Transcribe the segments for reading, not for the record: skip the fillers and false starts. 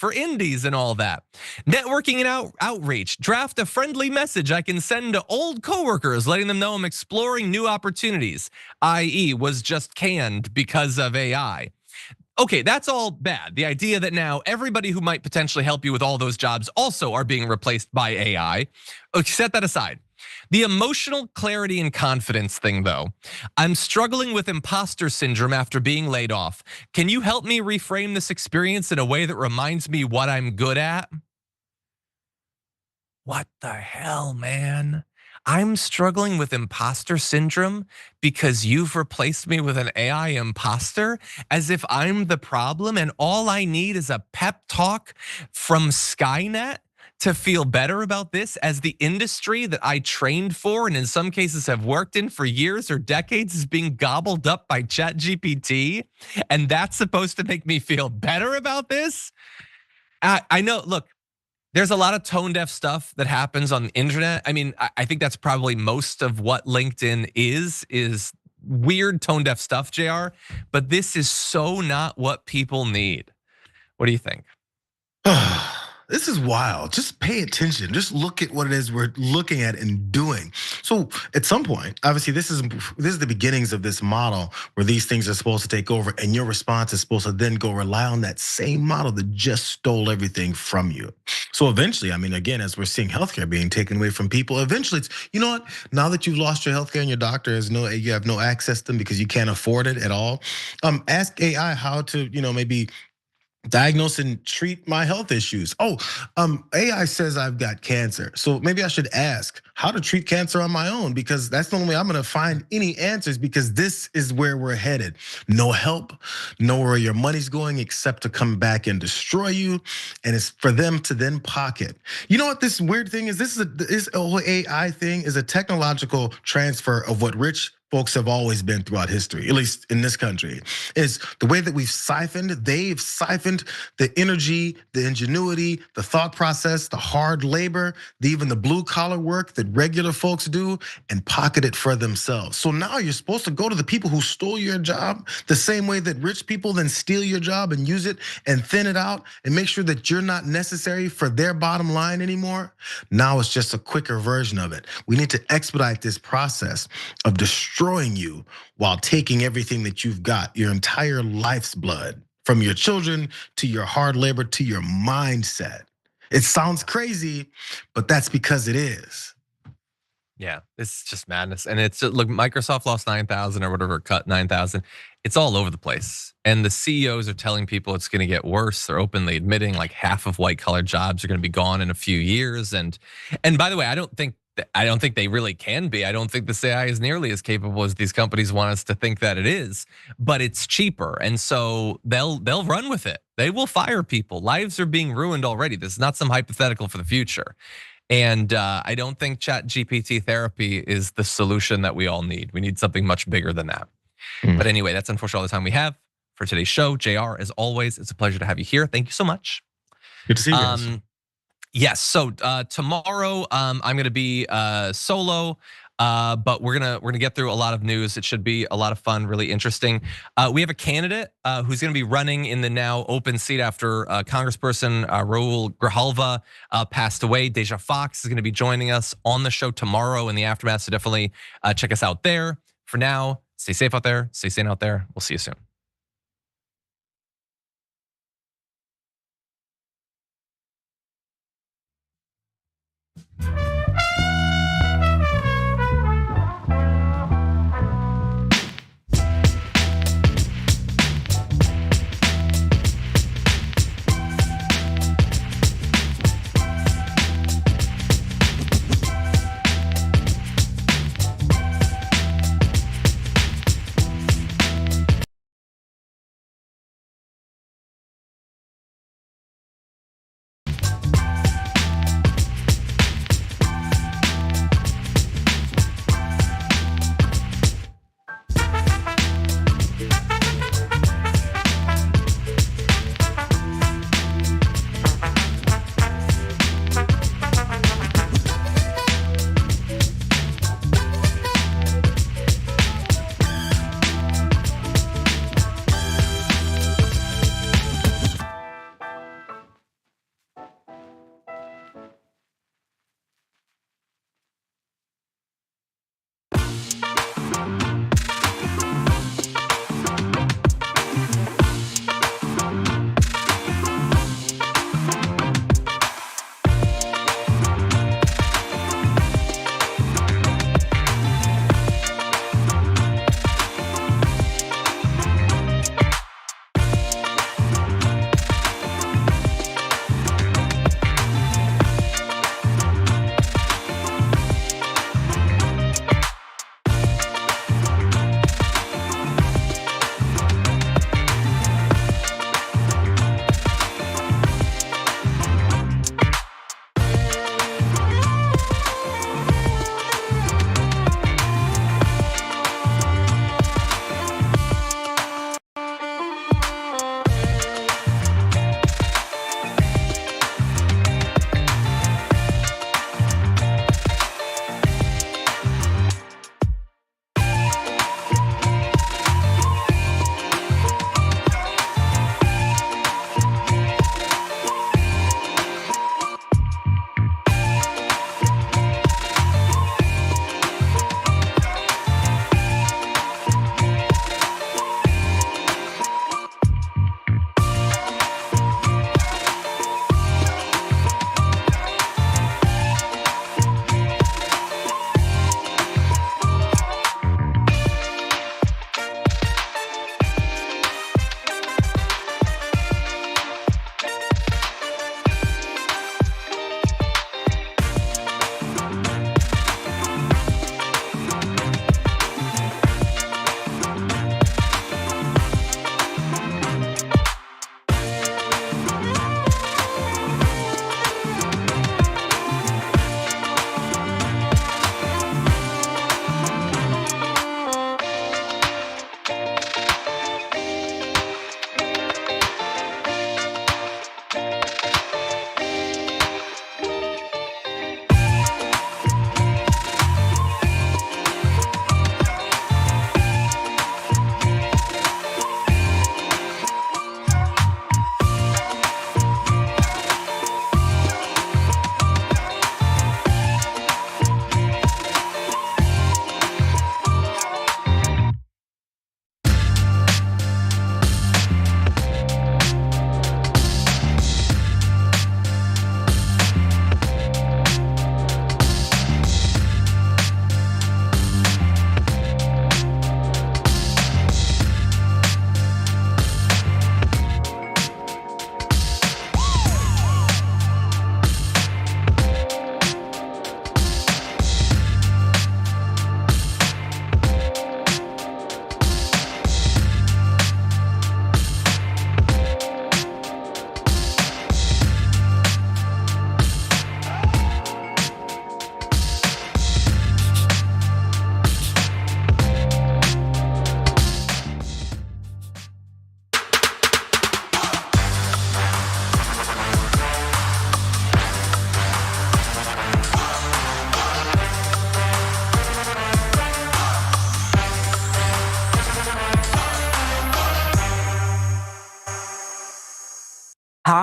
for indies and all that. Networking and outreach. Draft a friendly message I can send to old coworkers, letting them know I'm exploring new opportunities, i.e. was just canned because of AI. Okay, that's all bad. The idea that now everybody who might potentially help you with all those jobs also are being replaced by AI. Okay, set that aside. The emotional clarity and confidence thing though, I'm struggling with imposter syndrome after being laid off. Can you help me reframe this experience in a way that reminds me what I'm good at? What the hell, man? I'm struggling with imposter syndrome because you've replaced me with an AI imposter, as if I'm the problem and all I need is a pep talk from Skynet to feel better about this, as the industry that I trained for and in some cases have worked in for years or decades is being gobbled up by ChatGPT, and that's supposed to make me feel better about this? I know, look, there's a lot of tone deaf stuff that happens on the internet. I mean, I think that's probably most of what LinkedIn is weird tone deaf stuff, JR, but this is so not what people need. What do you think? This is wild. Just pay attention. Just look at what it is we're looking at and doing. So at some point, obviously this is the beginnings of this model where these things are supposed to take over and your response is supposed to then go rely on that same model that just stole everything from you. So eventually, I mean, again, as we're seeing healthcare being taken away from people, eventually it's, you know what? Now that you've lost your healthcare and your doctor you have no access to them because you can't afford it at all. Ask AI how to, maybe diagnose and treat my health issues. AI says I've got cancer. So maybe I should ask how to treat cancer on my own, because that's the only way I'm gonna find any answers, because this is where we're headed. No help, know where your money's going except to come back and destroy you. And it's for them to then pocket. You know what this weird thing is? This whole AI thing is a technological transfer of what rich folks have always been throughout history, at least in this country, is the way that they've siphoned the energy, the ingenuity, the thought process, the hard labor, even the blue collar work that regular folks do, and pocket it for themselves. So now you're supposed to go to the people who stole your job the same way that rich people then steal your job and use it and thin it out and make sure that you're not necessary for their bottom line anymore. Now it's just a quicker version of it. We need to expedite this process of destroying you while taking everything that you've got, your entire life's blood, from your children to your hard labor to your mindset. It sounds crazy, but that's because it is. Yeah, it's just madness. And it's look, Microsoft lost 9,000 or whatever, cut 9,000. It's all over the place. And the CEOs are telling people it's gonna get worse. They're openly admitting like half of white collar jobs are gonna be gone in a few years. And by the way, I don't think they really can be. I don't think this AI is nearly as capable as these companies want us to think that it is, but it's cheaper. And so they'll run with it. They will fire people. Lives are being ruined already. This is not some hypothetical for the future. And I don't think ChatGPT therapy is the solution that we all need. We need something much bigger than that. But anyway, that's unfortunately all the time we have for today's show. JR, as always, it's a pleasure to have you here. Thank you so much. Good to see you guys. Yes, so tomorrow I'm gonna be solo, but we're gonna get through a lot of news. It should be a lot of fun, really interesting. We have a candidate who's gonna be running in the now open seat after Congressperson Raul Grijalva passed away. Deja Fox is gonna be joining us on the show tomorrow in the aftermath, so definitely check us out there. For now, stay safe out there, stay sane out there. We'll see you soon.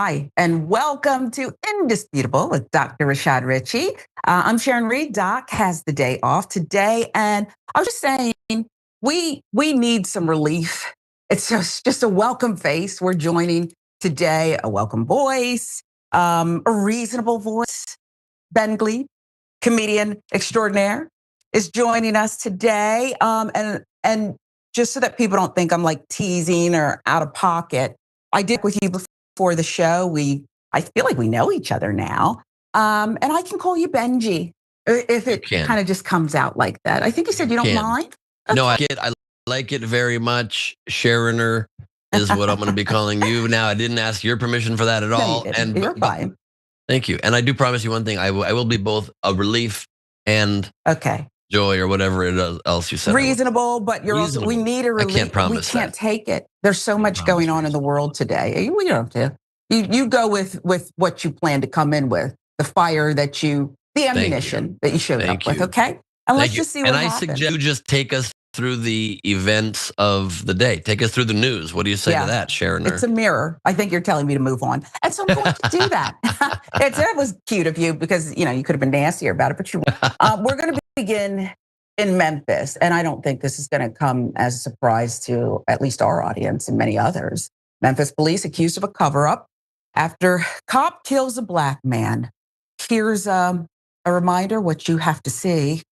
Hi, and welcome to Indisputable with Dr. Rashad Ritchie. I'm Sharon Reed. Doc has the day off today, and I was just saying we need some relief. It's just a welcome face. We're joining today, a welcome voice, a reasonable voice. Ben Gleib, comedian extraordinaire, is joining us today. And just so that people don't think I'm like teasing or out of pocket, I did with you before the show. I feel like we know each other now. And I can call you Benji if it kind of just comes out like that. I think you said you don't mind. No, I like it very much. Sharoner is what I'm going to be calling you now. I didn't ask your permission for that at all. And you're fine. Thank you. And I do promise you one thing. I will be both a relief and joy or whatever else you said. Reasonable, but you're also, we need a relief. I can't promise we can't take it. There's so much going on in the world today. We don't have to. You go with what you plan to come in with, the fire that the ammunition that you showed up with, okay? And let's just see what happens. And I suggest you just take us through the events of the day. Take us through the news. What do you say to that, Sharon? It's a mirror. I think you're telling me to move on. And so I'm going to do that. That was cute of you because, you could have been nastier about it, but you we're going to begin in Memphis. And I don't think this is going to come as a surprise to at least our audience and many others. Memphis police accused of a cover-up after cop kills a black man. Here's a reminder what you have to see.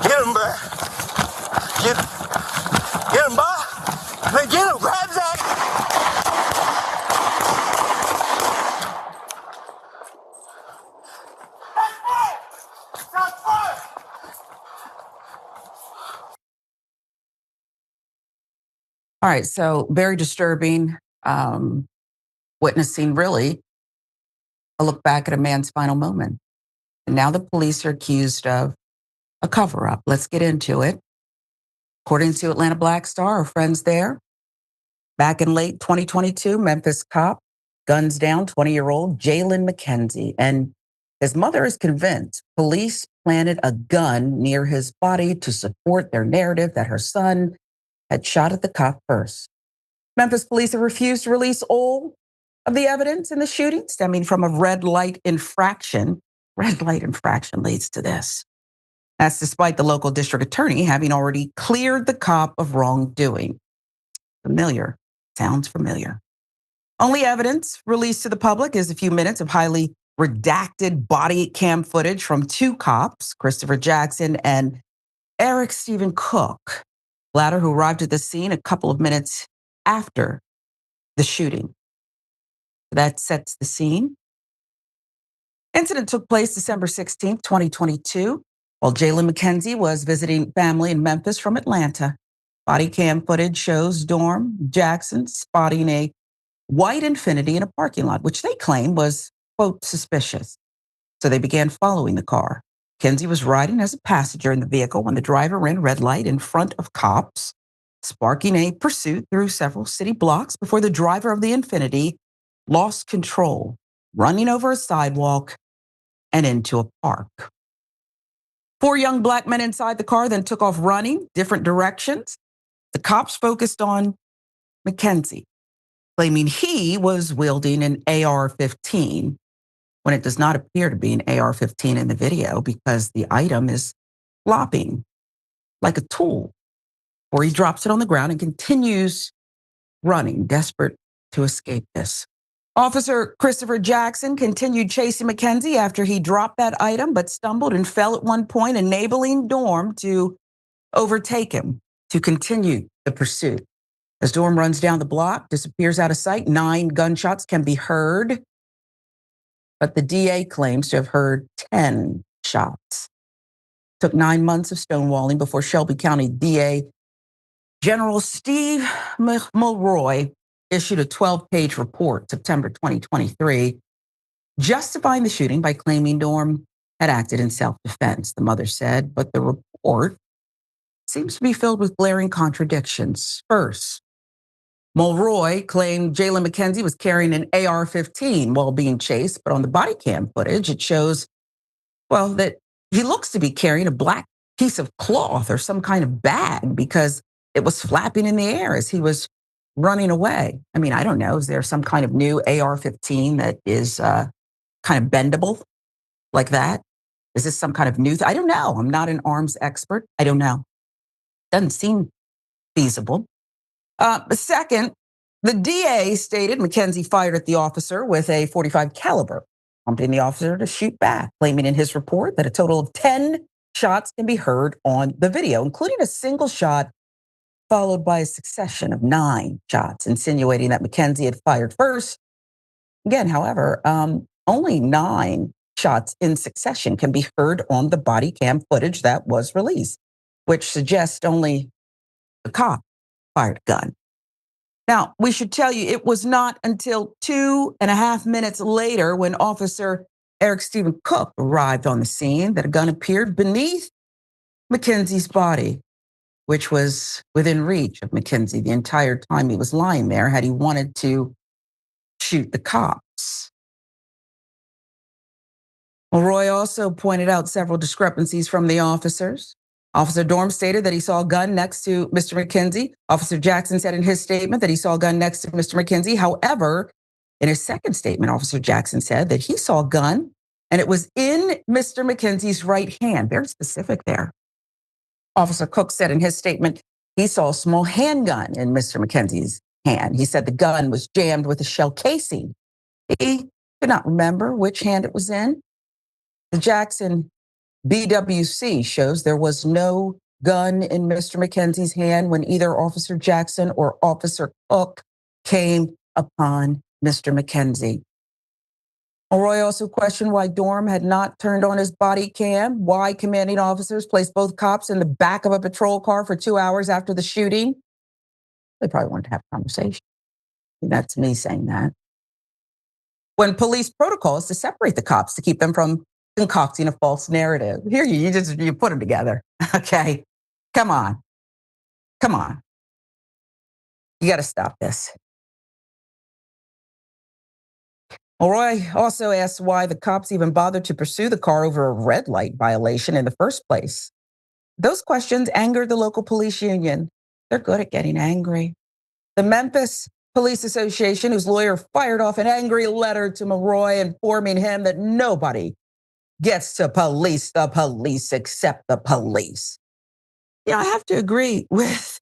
Get him, bro. Get him, bro. Man, get him. Grab that. All right, so very disturbing, witnessing really a look back at a man's final moment. And now the police are accused of a cover-up. Let's get into it. According to Atlanta Black Star, our friends there, back in late 2022, Memphis cop guns down 20-year-old Jalen McKenzie. And his mother is convinced police planted a gun near his body to support their narrative that her son had shot at the cop first. Memphis police have refused to release all of the evidence in the shooting stemming from a red light infraction. Red light infraction leads to this. That's despite the local district attorney having already cleared the cop of wrongdoing. Familiar. Sounds familiar. Only evidence released to the public is a few minutes of highly redacted body cam footage from two cops, Christopher Jackson and Eric Stephen Cook, latter who arrived at the scene a couple of minutes after the shooting. That sets the scene. Incident took place December 16th, 2022, while Jalen McKenzie was visiting family in Memphis from Atlanta. Body cam footage shows Dorm Jackson spotting a white Infiniti in a parking lot, which they claim was, quote, suspicious. So they began following the car. McKenzie was riding as a passenger in the vehicle when the driver ran a red light in front of cops, sparking a pursuit through several city blocks before the driver of the Infiniti lost control, running over a sidewalk and into a park. Four young black men inside the car then took off running different directions. The cops focused on McKenzie, claiming he was wielding an AR-15 when it does not appear to be an AR-15 in the video because the item is flopping like a tool, or he drops it on the ground and continues running, desperate to escape this. Officer Christopher Jackson continued chasing McKenzie after he dropped that item, but stumbled and fell at one point, enabling Dorm to overtake him to continue the pursuit. As Dorm runs down the block, disappears out of sight, 9 gunshots can be heard, but the DA claims to have heard 10 shots. Took 9 months of stonewalling before Shelby County DA General Steve Mulroy issued a 12-page report, September 2023, justifying the shooting by claiming Dorm had acted in self-defense, the mother said, but the report seems to be filled with glaring contradictions. First, Mulroy claimed Jalen McKenzie was carrying an AR-15 while being chased, but on the body cam footage, it shows Well, that he looks to be carrying a black piece of cloth or some kind of bag because it was flapping in the air as he was running away. I mean, I don't know. Is there some kind of new AR-15 that is kind of bendable like that? Is this some kind of new? I don't know. I'm not an arms expert. I don't know. Doesn't seem feasible. Second, the DA stated Mackenzie fired at the officer with a .45 caliber, prompting the officer to shoot back, claiming in his report that a total of 10 shots can be heard on the video, including a single shot followed by a succession of 9 shots, insinuating that Mackenzie had fired first. Again, however, only 9 shots in succession can be heard on the body cam footage that was released, which suggests only the cop fired a gun. Now, we should tell you, it was not until 2.5 minutes later when Officer Eric Stephen Cook arrived on the scene that a gun appeared beneath Mackenzie's body, which was within reach of Mackenzie the entire time he was lying there had he wanted to shoot the cops. Well, Roy also pointed out several discrepancies from the officers. Officer Dorm stated that he saw a gun next to Mr. Mackenzie. Officer Jackson said in his statement that he saw a gun next to Mr. Mackenzie. However, in his second statement, Officer Jackson said that he saw a gun and it was in Mr. Mackenzie's right hand. Very specific there. Officer Cook said in his statement he saw a small handgun in Mr. Mackenzie's hand. He said the gun was jammed with a shell casing. He could not remember which hand it was in. The Jackson BWC shows there was no gun in Mr. Mackenzie's hand when either Officer Jackson or Officer Cook came upon Mr. Mackenzie. Roy also questioned why Dorm had not turned on his body cam, why commanding officers placed both cops in the back of a patrol car for 2 hours after the shooting. They probably wanted to have a conversation. That's me saying that. When police protocol is to separate the cops to keep them from concocting a false narrative. Here you put them together. Okay. Come on. You got to stop this. Well, Roy also asked why the cops even bothered to pursue the car over a red light violation in the first place. Those questions angered the local police union. They're good at getting angry. The Memphis Police Association, whose lawyer fired off an angry letter to Roy informing him that nobody gets to police the police except the police. I have to agree with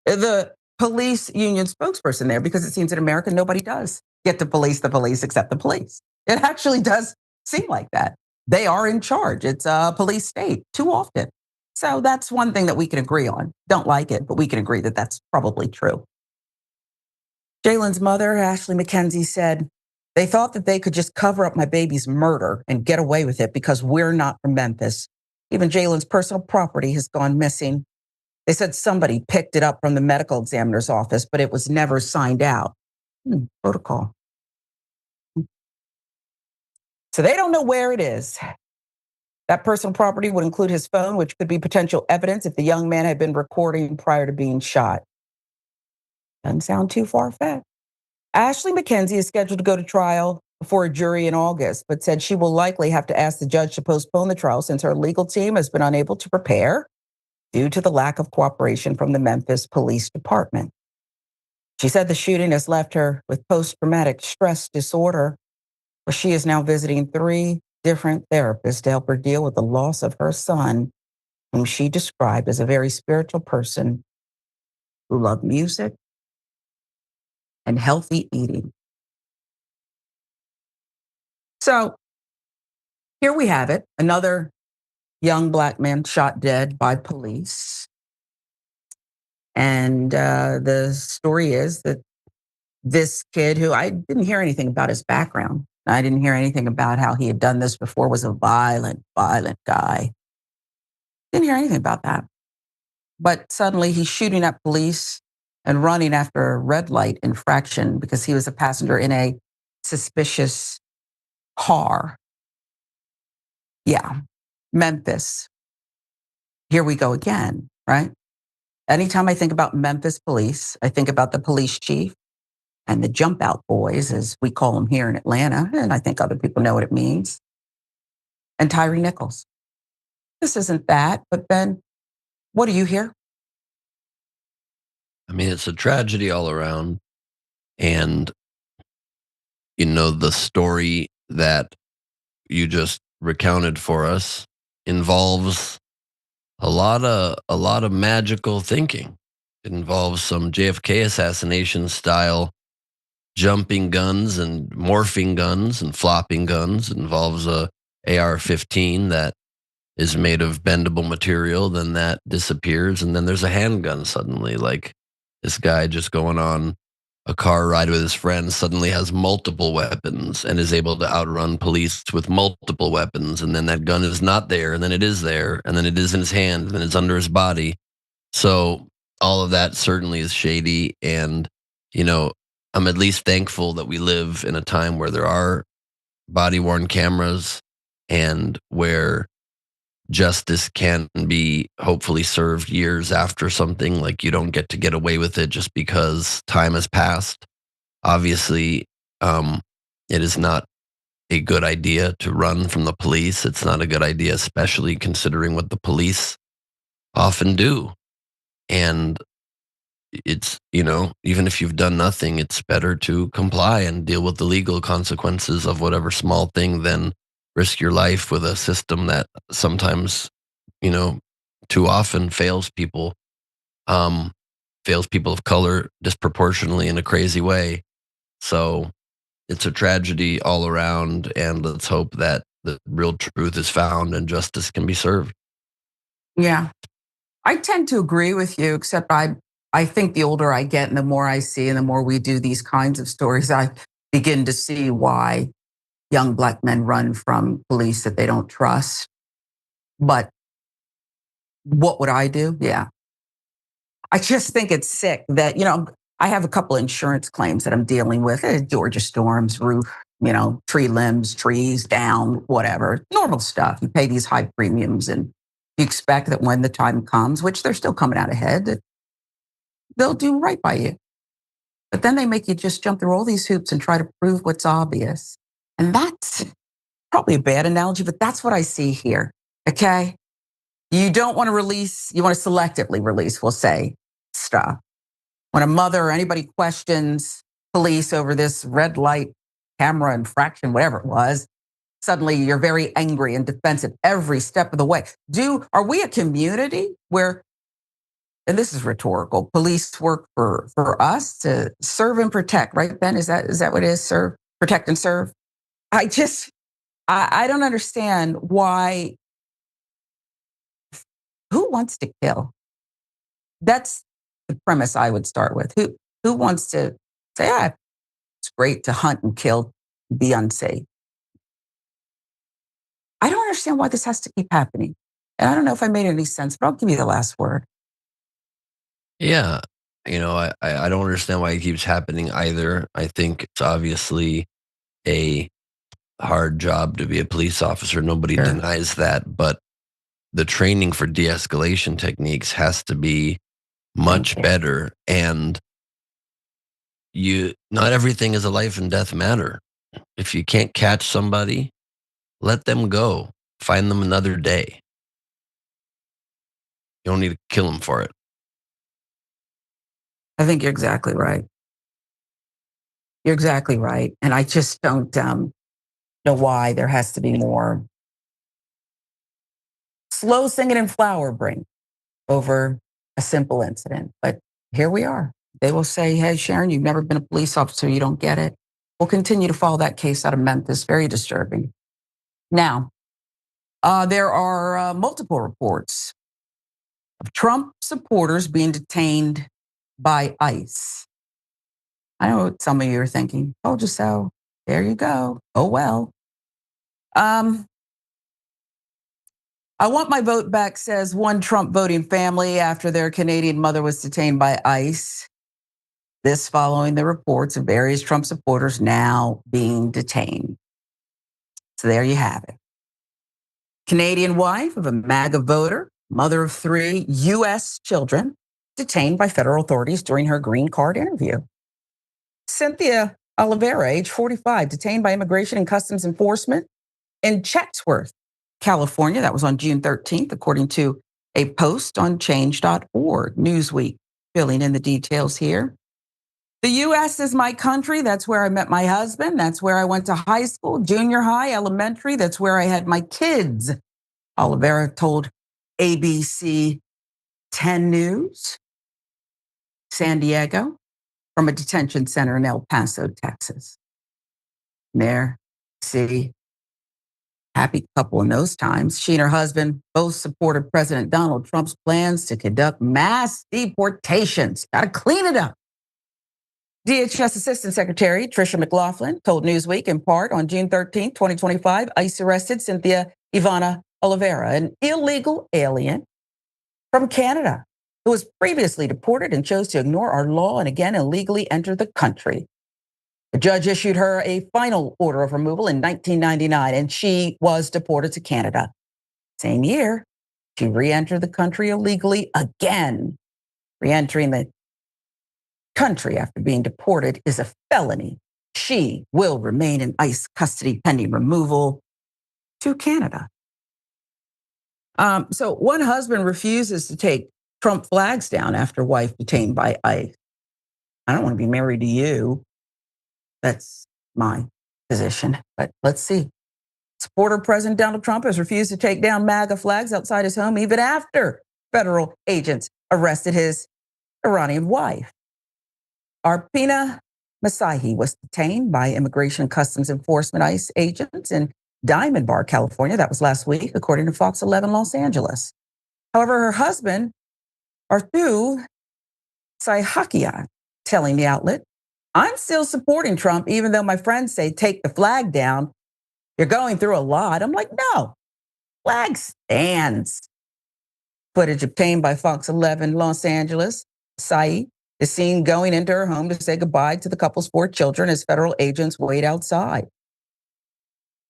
the police union spokesperson there because it seems in America nobody does get to police the police except the police. It actually does seem like that. They are in charge. It's a police state too often. So that's one thing that we can agree on. Don't like it, but we can agree that that's probably true. Jalen's mother, Ashley Mackenzie, said, they thought that they could just cover up my baby's murder and get away with it because we're not from Memphis. Even Jalen's personal property has gone missing. They said somebody picked it up from the medical examiner's office, but it was never signed out. Protocol. So they don't know where it is. That personal property would include his phone, which could be potential evidence if the young man had been recording prior to being shot. Doesn't sound too far-fetched. Ashley Mackenzie is scheduled to go to trial before a jury in August, but said she will likely have to ask the judge to postpone the trial since her legal team has been unable to prepare due to the lack of cooperation from the Memphis Police Department. She said the shooting has left her with post-traumatic stress disorder, where she is now visiting 3 different therapists to help her deal with the loss of her son, whom she described as a very spiritual person who loved music and healthy eating. So here we have it, another young Black man shot dead by police. And the story is that this kid, who I didn't hear anything about his background, I didn't hear anything about how he had done this before, was a violent guy. Didn't hear anything about that. But suddenly he's shooting at police and running after a red light infraction because he was a passenger in a suspicious car. Yeah, Memphis. Here we go again, right? Anytime I think about Memphis police, I think about the police chief and the jump out boys, as we call them here in Atlanta, and I think other people know what it means. and Tyree Nichols. This isn't that, but Ben, what do you hear? I mean, it's a tragedy all around. And, the story that you just recounted for us involves a lot of magical thinking. It involves some JFK assassination style jumping guns and morphing guns and flopping guns. It involves a AR-15 that is made of bendable material, then that disappears, and then there's a handgun suddenly. Like this guy just going on a car ride with his friends suddenly has multiple weapons and is able to outrun police with multiple weapons, and then that gun is not there, and then it is there, and then it is in his hand, and then it's under his body. So all of that certainly is shady, and you know, I'm at least thankful that we live in a time where there are body worn cameras and where justice can be hopefully served years after something. Like you don't get away with it just because time has passed. Obviously, it is not a good idea to run from the police. It's not a good idea, especially considering what the police often do. And it's, even if you've done nothing, it's better to comply and deal with the legal consequences of whatever small thing than risk your life with a system that sometimes, you know, too often um, fails people of color disproportionately in a crazy way. So it's a tragedy all around, and let's hope that the real truth is found and justice can be served. Yeah, I tend to agree with you, except I think the older I get and the more I see and the more we do these kinds of stories, I begin to see why young Black men run from police that they don't trust. But what would I do? Yeah. I just think it's sick that, I have a couple of insurance claims that I'm dealing with. Georgia storms, roof, tree limbs, trees down, whatever. Normal stuff. You pay these high premiums and you expect that when the time comes, which they're still coming out ahead, that they'll do right by you. But then they make you just jump through all these hoops and try to prove what's obvious. And that's probably a bad analogy, but that's what I see here. Okay. You don't want to release, you want to selectively release, we'll say, stuff. When a mother or anybody questions police over this red light camera infraction, whatever it was, suddenly you're very angry and defensive every step of the way. Are we a community where, and this is rhetorical, police work for us to serve and protect, right, Ben? Is that what it is? Serve, protect, and serve? I don't understand why. Who wants to kill? That's the premise I would start with. Who wants to say, it's great to hunt and kill, be unsafe? I don't understand why this has to keep happening. And I don't know if I made any sense, but I'll give you the last word. Yeah. I don't understand why it keeps happening either. I think it's obviously a hard job to be a police officer. Nobody Sure. denies that. But the training for de escalation techniques has to be much better. And not everything is a life and death matter. If you can't catch somebody, let them go. Find them another day. You don't need to kill them for it. I think you're exactly right. You're exactly right. And I just don't know why there has to be more slow singing and flower bring over a simple incident. But here we are. They will say, hey, Sharon, you've never been a police officer. You don't get it. We'll continue to follow that case out of Memphis. Very disturbing. Now, there are multiple reports of Trump supporters being detained by ICE. I know what some of you are thinking. Told you so. There you go. Oh, well. I want my vote back, says one Trump voting family after their Canadian mother was detained by ICE. This following the reports of various Trump supporters now being detained. So there you have it. Canadian wife of a MAGA voter, mother of 3 U.S. children, detained by federal authorities during her green card interview. Cynthia Oliveira, age 45, detained by Immigration and Customs Enforcement in Chatsworth, California. That was on June 13th, according to a post on change.org. Newsweek filling in the details here. The U.S. is my country. That's where I met my husband. That's where I went to high school, junior high, elementary. That's where I had my kids. Oliveira told ABC 10 News, San Diego, from a detention center in El Paso, Texas. There, see, happy couple in those times. She and her husband both supported President Donald Trump's plans to conduct mass deportations. Got to clean it up. DHS Assistant Secretary Tricia McLaughlin told Newsweek in part on June 13, 2025, ICE arrested Cynthia Ivana Oliveira, an illegal alien from Canada who was previously deported and chose to ignore our law and again illegally enter the country. The judge issued her a final order of removal in 1999, and she was deported to Canada. Same year, she re-entered the country illegally again. Re-entering the country after being deported is a felony. She will remain in ICE custody pending removal to Canada. So one husband refuses to take Trump flags down after wife detained by ICE. I don't want to be married to you. That's my position, but let's see. Supporter President Donald Trump has refused to take down MAGA flags outside his home even after federal agents arrested his Iranian wife. Arpina Masahi was detained by Immigration and Customs Enforcement ICE agents in Diamond Bar, California. That was last week, according to Fox 11 Los Angeles. However, her husband, Arthu Saihakian, telling the outlet, I'm still supporting Trump, even though my friends say take the flag down. You're going through a lot. I'm like, no, flag stands. Footage obtained by Fox 11 Los Angeles. Sai is seen going into her home to say goodbye to the couple's 4 children as federal agents wait outside.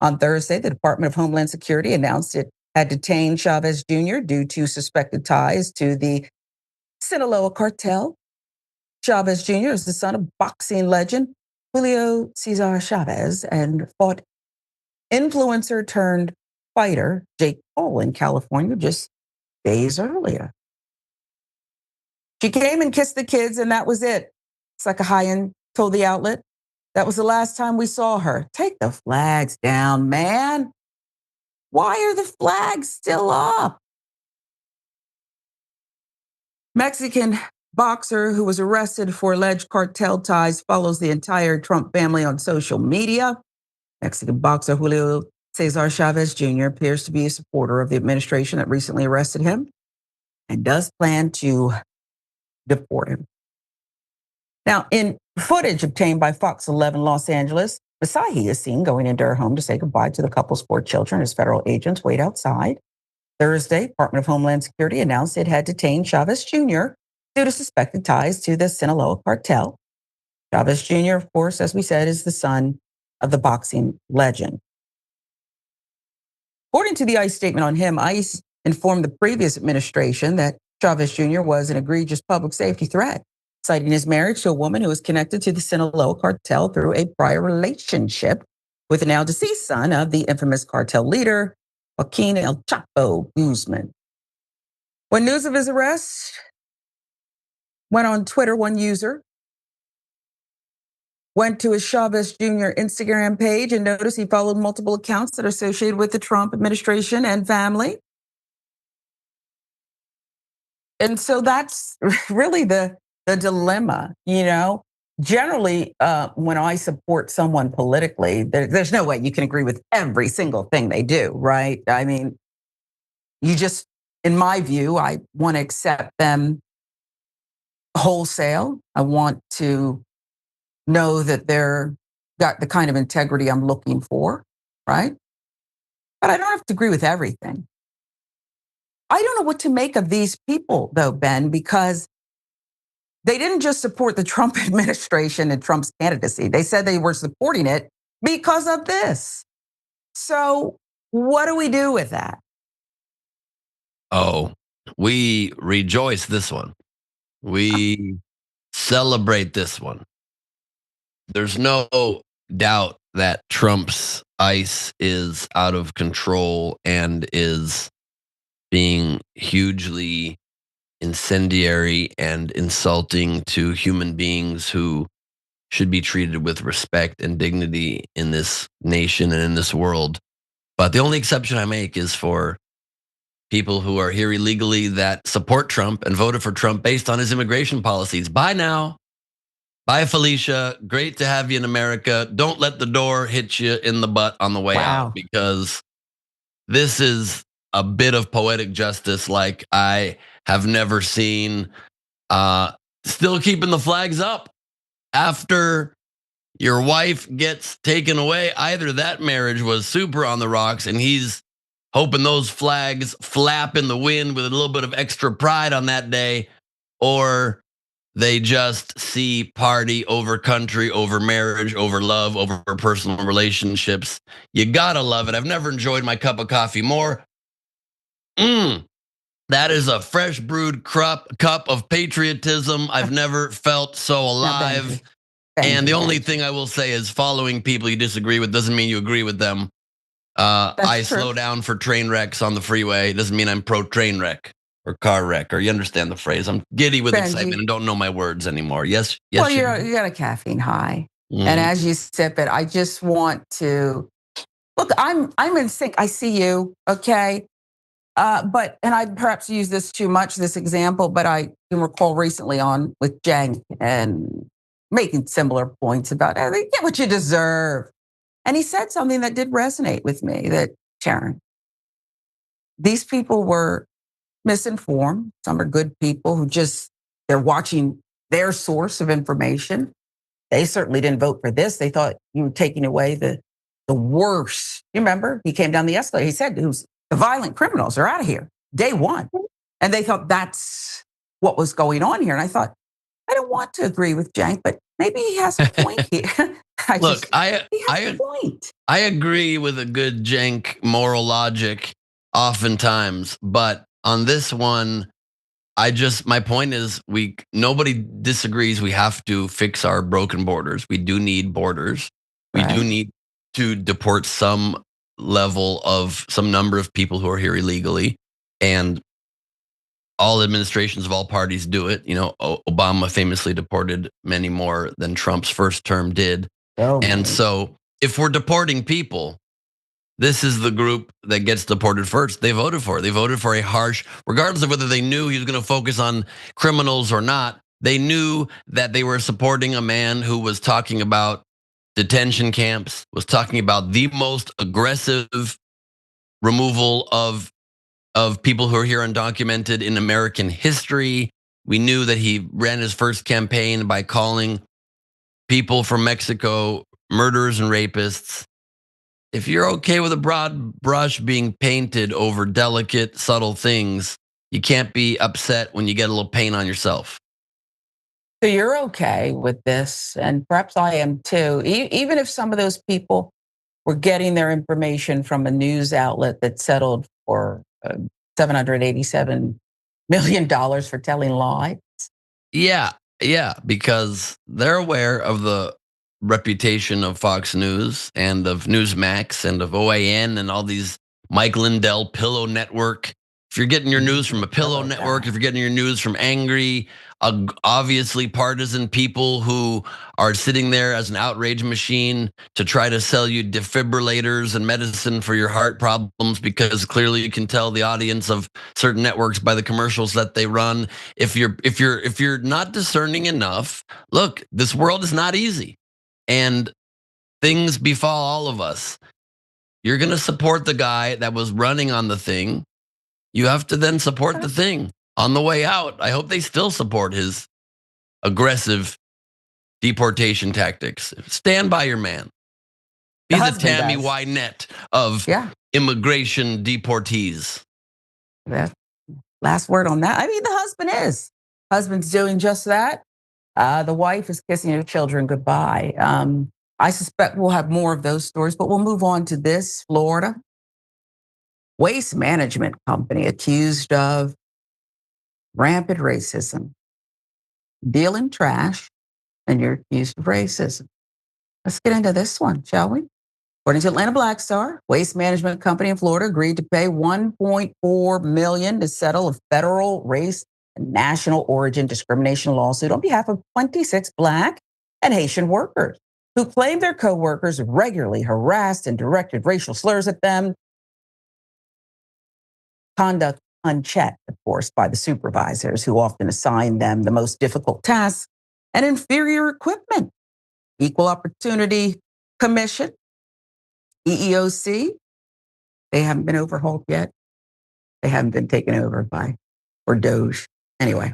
On Thursday, the Department of Homeland Security announced it had detained Chavez Jr. due to suspected ties to the Sinaloa cartel. Chavez Jr. is the son of boxing legend Julio Cesar Chavez and fought influencer turned fighter Jake Paul in California just days earlier. She came and kissed the kids, and that was it. Sakahayan told the outlet. That was the last time we saw her. Take the flags down, man. Why are the flags still up? Mexican boxer who was arrested for alleged cartel ties follows the entire Trump family on social media. Mexican boxer Julio Cesar Chavez Jr. appears to be a supporter of the administration that recently arrested him and does plan to deport him. Now, in footage obtained by Fox 11 Los Angeles, Masahi is seen going into her home to say goodbye to the couple's 4 children as federal agents wait outside. Thursday, Department of Homeland Security announced it had detained Chavez Jr. due to suspected ties to the Sinaloa cartel. Chavez Jr., of course, as we said, is the son of the boxing legend. According to the ICE statement on him, ICE informed the previous administration that Chavez Jr. was an egregious public safety threat, citing his marriage to a woman who was connected to the Sinaloa cartel through a prior relationship with the now deceased son of the infamous cartel leader, Joaquin El Chapo Guzman. When news of his arrest went on Twitter, one user went to his Chavez Jr. Instagram page and noticed he followed multiple accounts that are associated with the Trump administration and family. And so that's really the dilemma, you know. Generally, when I support someone politically, there's no way you can agree with every single thing they do, right? I mean, you just, in my view, I want to accept them wholesale. I want to know that they're got the kind of integrity I'm looking for, right? But I don't have to agree with everything. I don't know what to make of these people, though, Ben, because they didn't just support the Trump administration and Trump's candidacy. They said they were supporting it because of this. So what do we do with that? Oh, we rejoice this one. We celebrate this one. There's no doubt that Trump's ICE is out of control and is being hugely incendiary and insulting to human beings who should be treated with respect and dignity in this nation and in this world. But the only exception I make is for people who are here illegally that support Trump and voted for Trump based on his immigration policies. Bye now. Bye, Felicia. Great to have you in America. Don't let the door hit you in the butt on the way out, Wow. because this is a bit of poetic justice like I have never seen. Still keeping the flags up after your wife gets taken away. Either that marriage was super on the rocks and he's hoping those flags flap in the wind with a little bit of extra pride on that day, or they just see party over country, over marriage, over love, over personal relationships. You gotta love it. I've never enjoyed my cup of coffee more. That is a fresh brewed cup of patriotism. I've never felt so Now, alive. Benji, And the Benji, only Benji. thing I will say is following people you disagree with doesn't mean you agree with them. I true. slow down for train wrecks on the freeway. It doesn't mean I'm pro train wreck or car wreck, or you understand the phrase. I'm giddy with excitement Benji. and don't know my words anymore. Yes, Well, yes. you got a caffeine high. Mhm. And as you sip it, I just want to look, I'm in sync. I see you, okay? And I perhaps use this too much, this example, but I can recall recently on with Cenk and making similar points about, you get what you deserve. And he said something that did resonate with me, that, Sharon, these people were misinformed. Some are good people who just, they're watching their source of information. They certainly didn't vote for this. They thought you were taking away the worst. You remember? He came down the escalator. He said, "Who's the violent criminals are out of here day one." And they thought that's what was going on here. And I thought, I don't want to agree with Cenk, but maybe he has a point here. Look, He has a point. I agree with a good Cenk moral logic oftentimes, but on this one, my point is nobody disagrees we have to fix our broken borders. We do need borders. We do Right. need to deport some number of people who are here illegally, and all administrations of all parties do it. You know, Obama famously deported many more than Trump's first term did. Oh, And man. so if we're deporting people, this is the group that gets deported first. They voted for it. They voted for a harsh, regardless of whether they knew he was going to focus on criminals or not. They knew that they were supporting a man who was talking about detention camps, was talking about the most aggressive removal of people who are here undocumented in American history. We knew that he ran his first campaign by calling people from Mexico murderers and rapists. If you're okay with a broad brush being painted over delicate, subtle things, you can't be upset when you get a little paint on yourself. So you're okay with this, and perhaps I am too. Even if some of those people were getting their information from a news outlet that settled for $787 million for telling lies. Yeah, because they're aware of the reputation of Fox News and of Newsmax and of OAN and all these Mike Lindell Pillow Network. If you're getting your news from a Pillow Network, if you're getting your news from angry, obviously partisan people who are sitting there as an outrage machine to try to sell you defibrillators and medicine for your heart problems, because clearly you can tell the audience of certain networks by the commercials that they run. If you're not discerning enough, look, this world is not easy, and things befall all of us. You're going to support the guy that was running on the thing. You have to then support the thing on the way out. I hope they still support his aggressive deportation tactics. Stand by your man. Be the Tammy does. Wynette of immigration deportees. That last word on that. I mean, the husband is. Husband's doing just that. The wife is kissing her children goodbye. I suspect we'll have more of those stories, but we'll move on to this. Florida waste management company accused of rampant racism, dealing trash, and you're accused of racism. Let's get into this one, shall we? According to Atlanta Black Star, Waste Management Company in Florida agreed to pay $1.4 million to settle a federal race and national origin discrimination lawsuit on behalf of 26 Black and Haitian workers who claimed their coworkers regularly harassed and directed racial slurs at them. Conduct unchecked, of course, by the supervisors who often assigned them the most difficult tasks and inferior equipment. Equal Opportunity Commission, EEOC, they haven't been overhauled yet. They haven't been taken over by, or Doge. Anyway.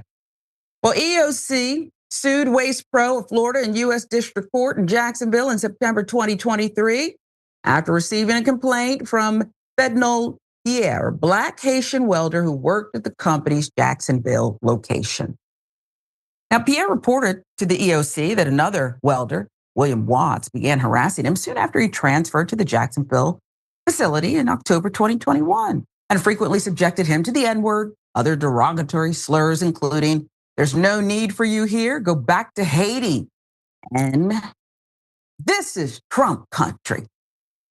Well, EEOC sued Waste Pro of Florida in U.S. District Court in Jacksonville in September 2023 after receiving a complaint from Fednol Pierre, a Black Haitian welder who worked at the company's Jacksonville location. Now, Pierre reported to the EEOC that another welder, William Watts, began harassing him soon after he transferred to the Jacksonville facility in October 2021 and frequently subjected him to the N-word, other derogatory slurs, including, "There's no need for you here, go back to Haiti," and "This is Trump country,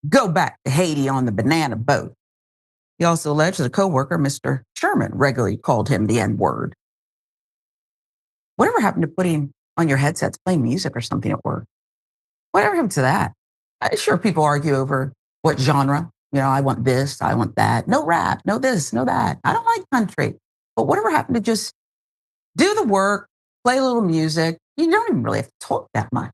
go back to Haiti on the banana boat." He also alleged that a coworker, Mr. Sherman, regularly called him the N-word. Whatever happened to putting on your headsets, playing music or something at work? Whatever happened to that? I'm sure people argue over what genre. I want this, I want that. No rap, no this, no that. I don't like country. But whatever happened to just do the work, play a little music? You don't even really have to talk that much.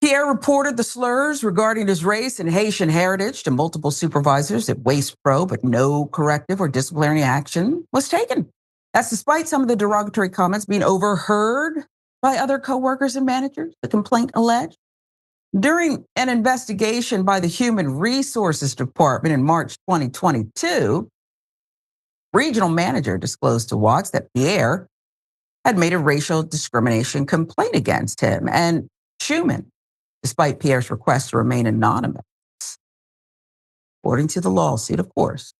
Pierre reported the slurs regarding his race and Haitian heritage to multiple supervisors at Waste Pro, but no corrective or disciplinary action was taken. That's despite some of the derogatory comments being overheard by other coworkers and managers, the complaint alleged. During an investigation by the Human Resources Department in March 2022, regional manager disclosed to Watts that Pierre had made a racial discrimination complaint against him and Schumann, despite Pierre's request to remain anonymous. According to the lawsuit, of course.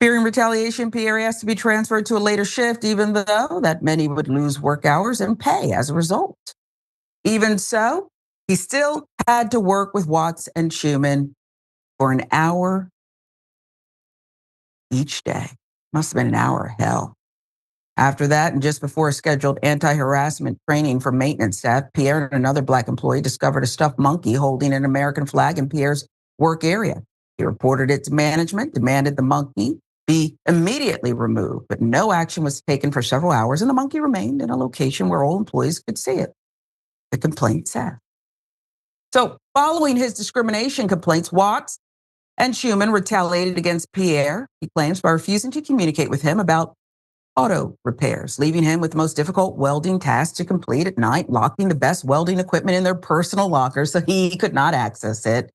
Fearing retaliation, Pierre asked to be transferred to a later shift, even though that many would lose work hours and pay as a result. Even so, he still had to work with Watts and Schumann for an hour each day. Must have been an hour of hell. After that, and just before a scheduled anti-harassment training for maintenance staff, Pierre and another Black employee discovered a stuffed monkey holding an American flag in Pierre's work area. He reported it to management, demanded the monkey be immediately removed, but no action was taken for several hours, and the monkey remained in a location where all employees could see it, the complaint said. So, following his discrimination complaints, Watts and Schumann retaliated against Pierre, he claims, by refusing to communicate with him about auto repairs, leaving him with the most difficult welding tasks to complete at night, locking the best welding equipment in their personal lockers so he could not access it.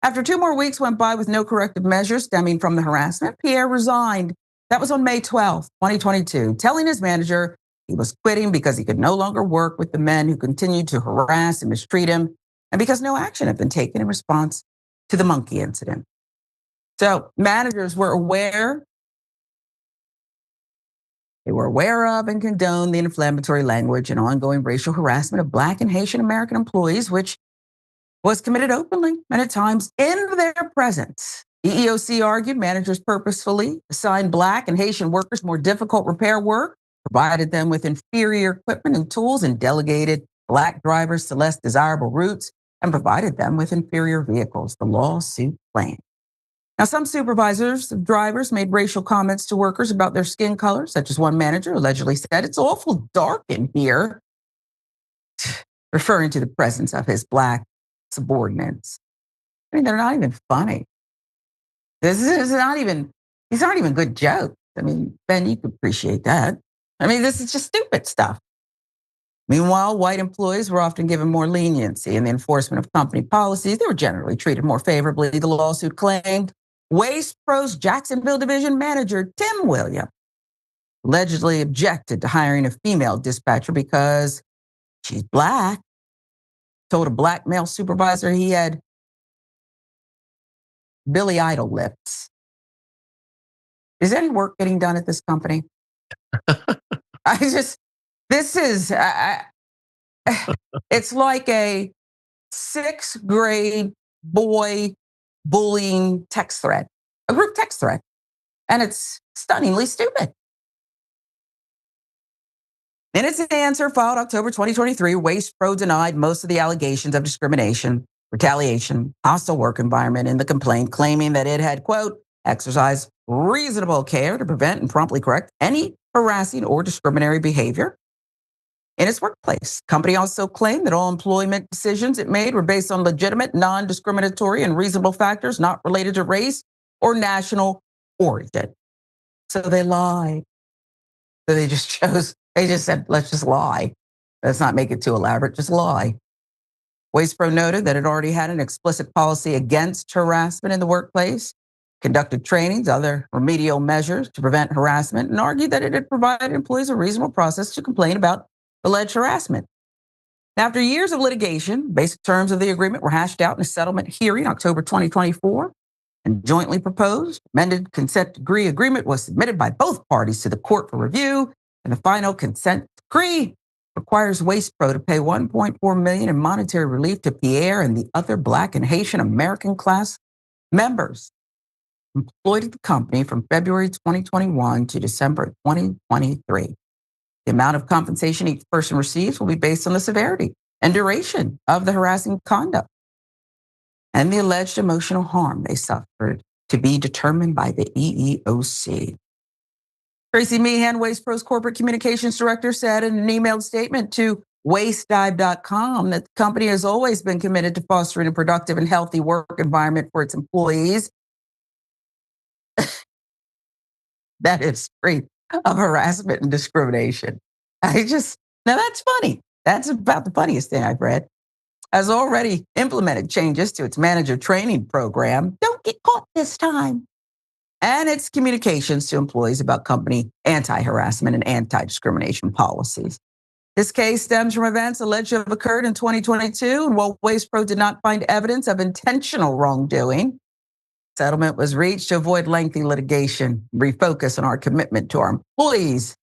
After 2 more weeks went by with no corrective measures stemming from the harassment, Pierre resigned. That was on May 12th, 2022, telling his manager he was quitting because he could no longer work with the men who continued to harass and mistreat him, and because no action had been taken in response to the monkey incident. So managers were aware. They were aware of and condoned the inflammatory language and ongoing racial harassment of Black and Haitian American employees, which was committed openly and at times in their presence. The EEOC argued managers purposefully assigned Black and Haitian workers more difficult repair work, provided them with inferior equipment and tools, and delegated Black drivers to less desirable routes and provided them with inferior vehicles, the lawsuit claimed. Now, some supervisors of drivers made racial comments to workers about their skin color, such as one manager allegedly said, "It's awful dark in here," referring to the presence of his Black subordinates. I mean, they're not even funny. This is not even, these aren't even good jokes. I mean, Ben, you could appreciate that. I mean, this is just stupid stuff. Meanwhile, white employees were often given more leniency in the enforcement of company policies. They were generally treated more favorably, the lawsuit claimed. Waste Pro's Jacksonville division manager, Tim Williams, allegedly objected to hiring a female dispatcher because she's Black, told a Black male supervisor he had Billy Idol lips. Is any work getting done at this company? It's like 6th grade boy bullying text thread, a group text thread. And it's stunningly stupid. In its answer filed October 2023, Waste Pro denied most of the allegations of discrimination, retaliation, hostile work environment in the complaint, claiming that it had, quote, exercised reasonable care to prevent and promptly correct any harassing or discriminatory behavior in its workplace. Company also claimed that all employment decisions it made were based on legitimate, non-discriminatory, and reasonable factors not related to race or national origin. So they lied. So they just said, let's just lie. Let's not make it too elaborate, just lie. WastePro noted that it already had an explicit policy against harassment in the workplace, conducted trainings, other remedial measures to prevent harassment, and argued that it had provided employees a reasonable process to complain about alleged harassment. After years of litigation, basic terms of the agreement were hashed out in a settlement hearing October 2024, and jointly proposed amended consent decree agreement was submitted by both parties to the court for review, and the final consent decree requires WastePro to pay $1.4 million in monetary relief to Pierre and the other Black and Haitian American class members employed at the company from February 2021 to December 2023. The amount of compensation each person receives will be based on the severity and duration of the harassing conduct and the alleged emotional harm they suffered, to be determined by the EEOC. Tracy Meehan, WastePro's corporate communications director, said in an emailed statement to wastedive.com that the company has always been committed to fostering a productive and healthy work environment for its employees that is free of harassment and discrimination. Now that's funny. That's about the funniest thing I've read. Has already implemented changes to its manager training program. Don't get caught this time. And its communications to employees about company anti-harassment and anti-discrimination policies. This case stems from events alleged to have occurred in 2022, and while WastePro did not find evidence of intentional wrongdoing, settlement was reached to avoid lengthy litigation, refocus on our commitment to our employees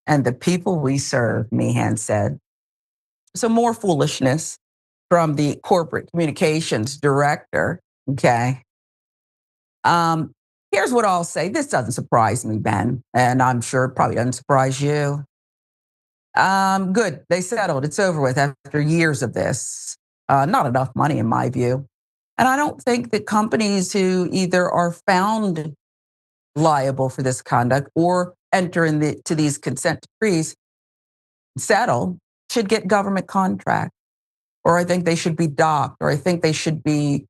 and the people we serve, Meehan said. So more foolishness from the corporate communications director, okay? Here's what I'll say. This doesn't surprise me, Ben, and I'm sure it probably doesn't surprise you. Good, they settled. It's over with after years of this. Not enough money, in my view. And I don't think that companies who either are found liable for this conduct or enter into these consent decrees, settle, should get government contract. Or I think they should be docked, or I think they should be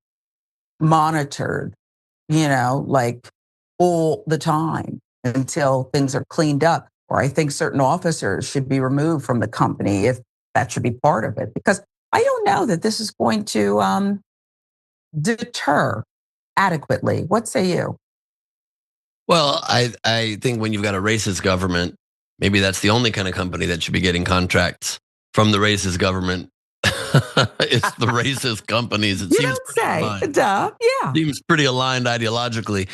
monitored, like all the time until things are cleaned up. Or I think certain officers should be removed from the company if that should be part of it. Because I don't know that this is going to deter adequately. What say you? Well, I think when you've got a racist government, maybe that's the only kind of company that should be getting contracts from the racist government. It's the racist companies. It You seems don't pretty say. aligned. Duh. Yeah. Seems pretty aligned ideologically.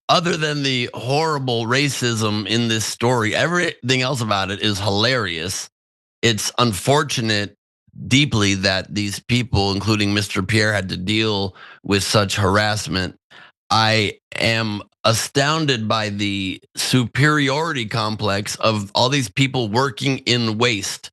Other than the horrible racism in this story, everything else about it is hilarious. It's unfortunate deeply that these people, including Mr. Pierre, had to deal with such harassment. I am astounded by the superiority complex of all these people working in waste.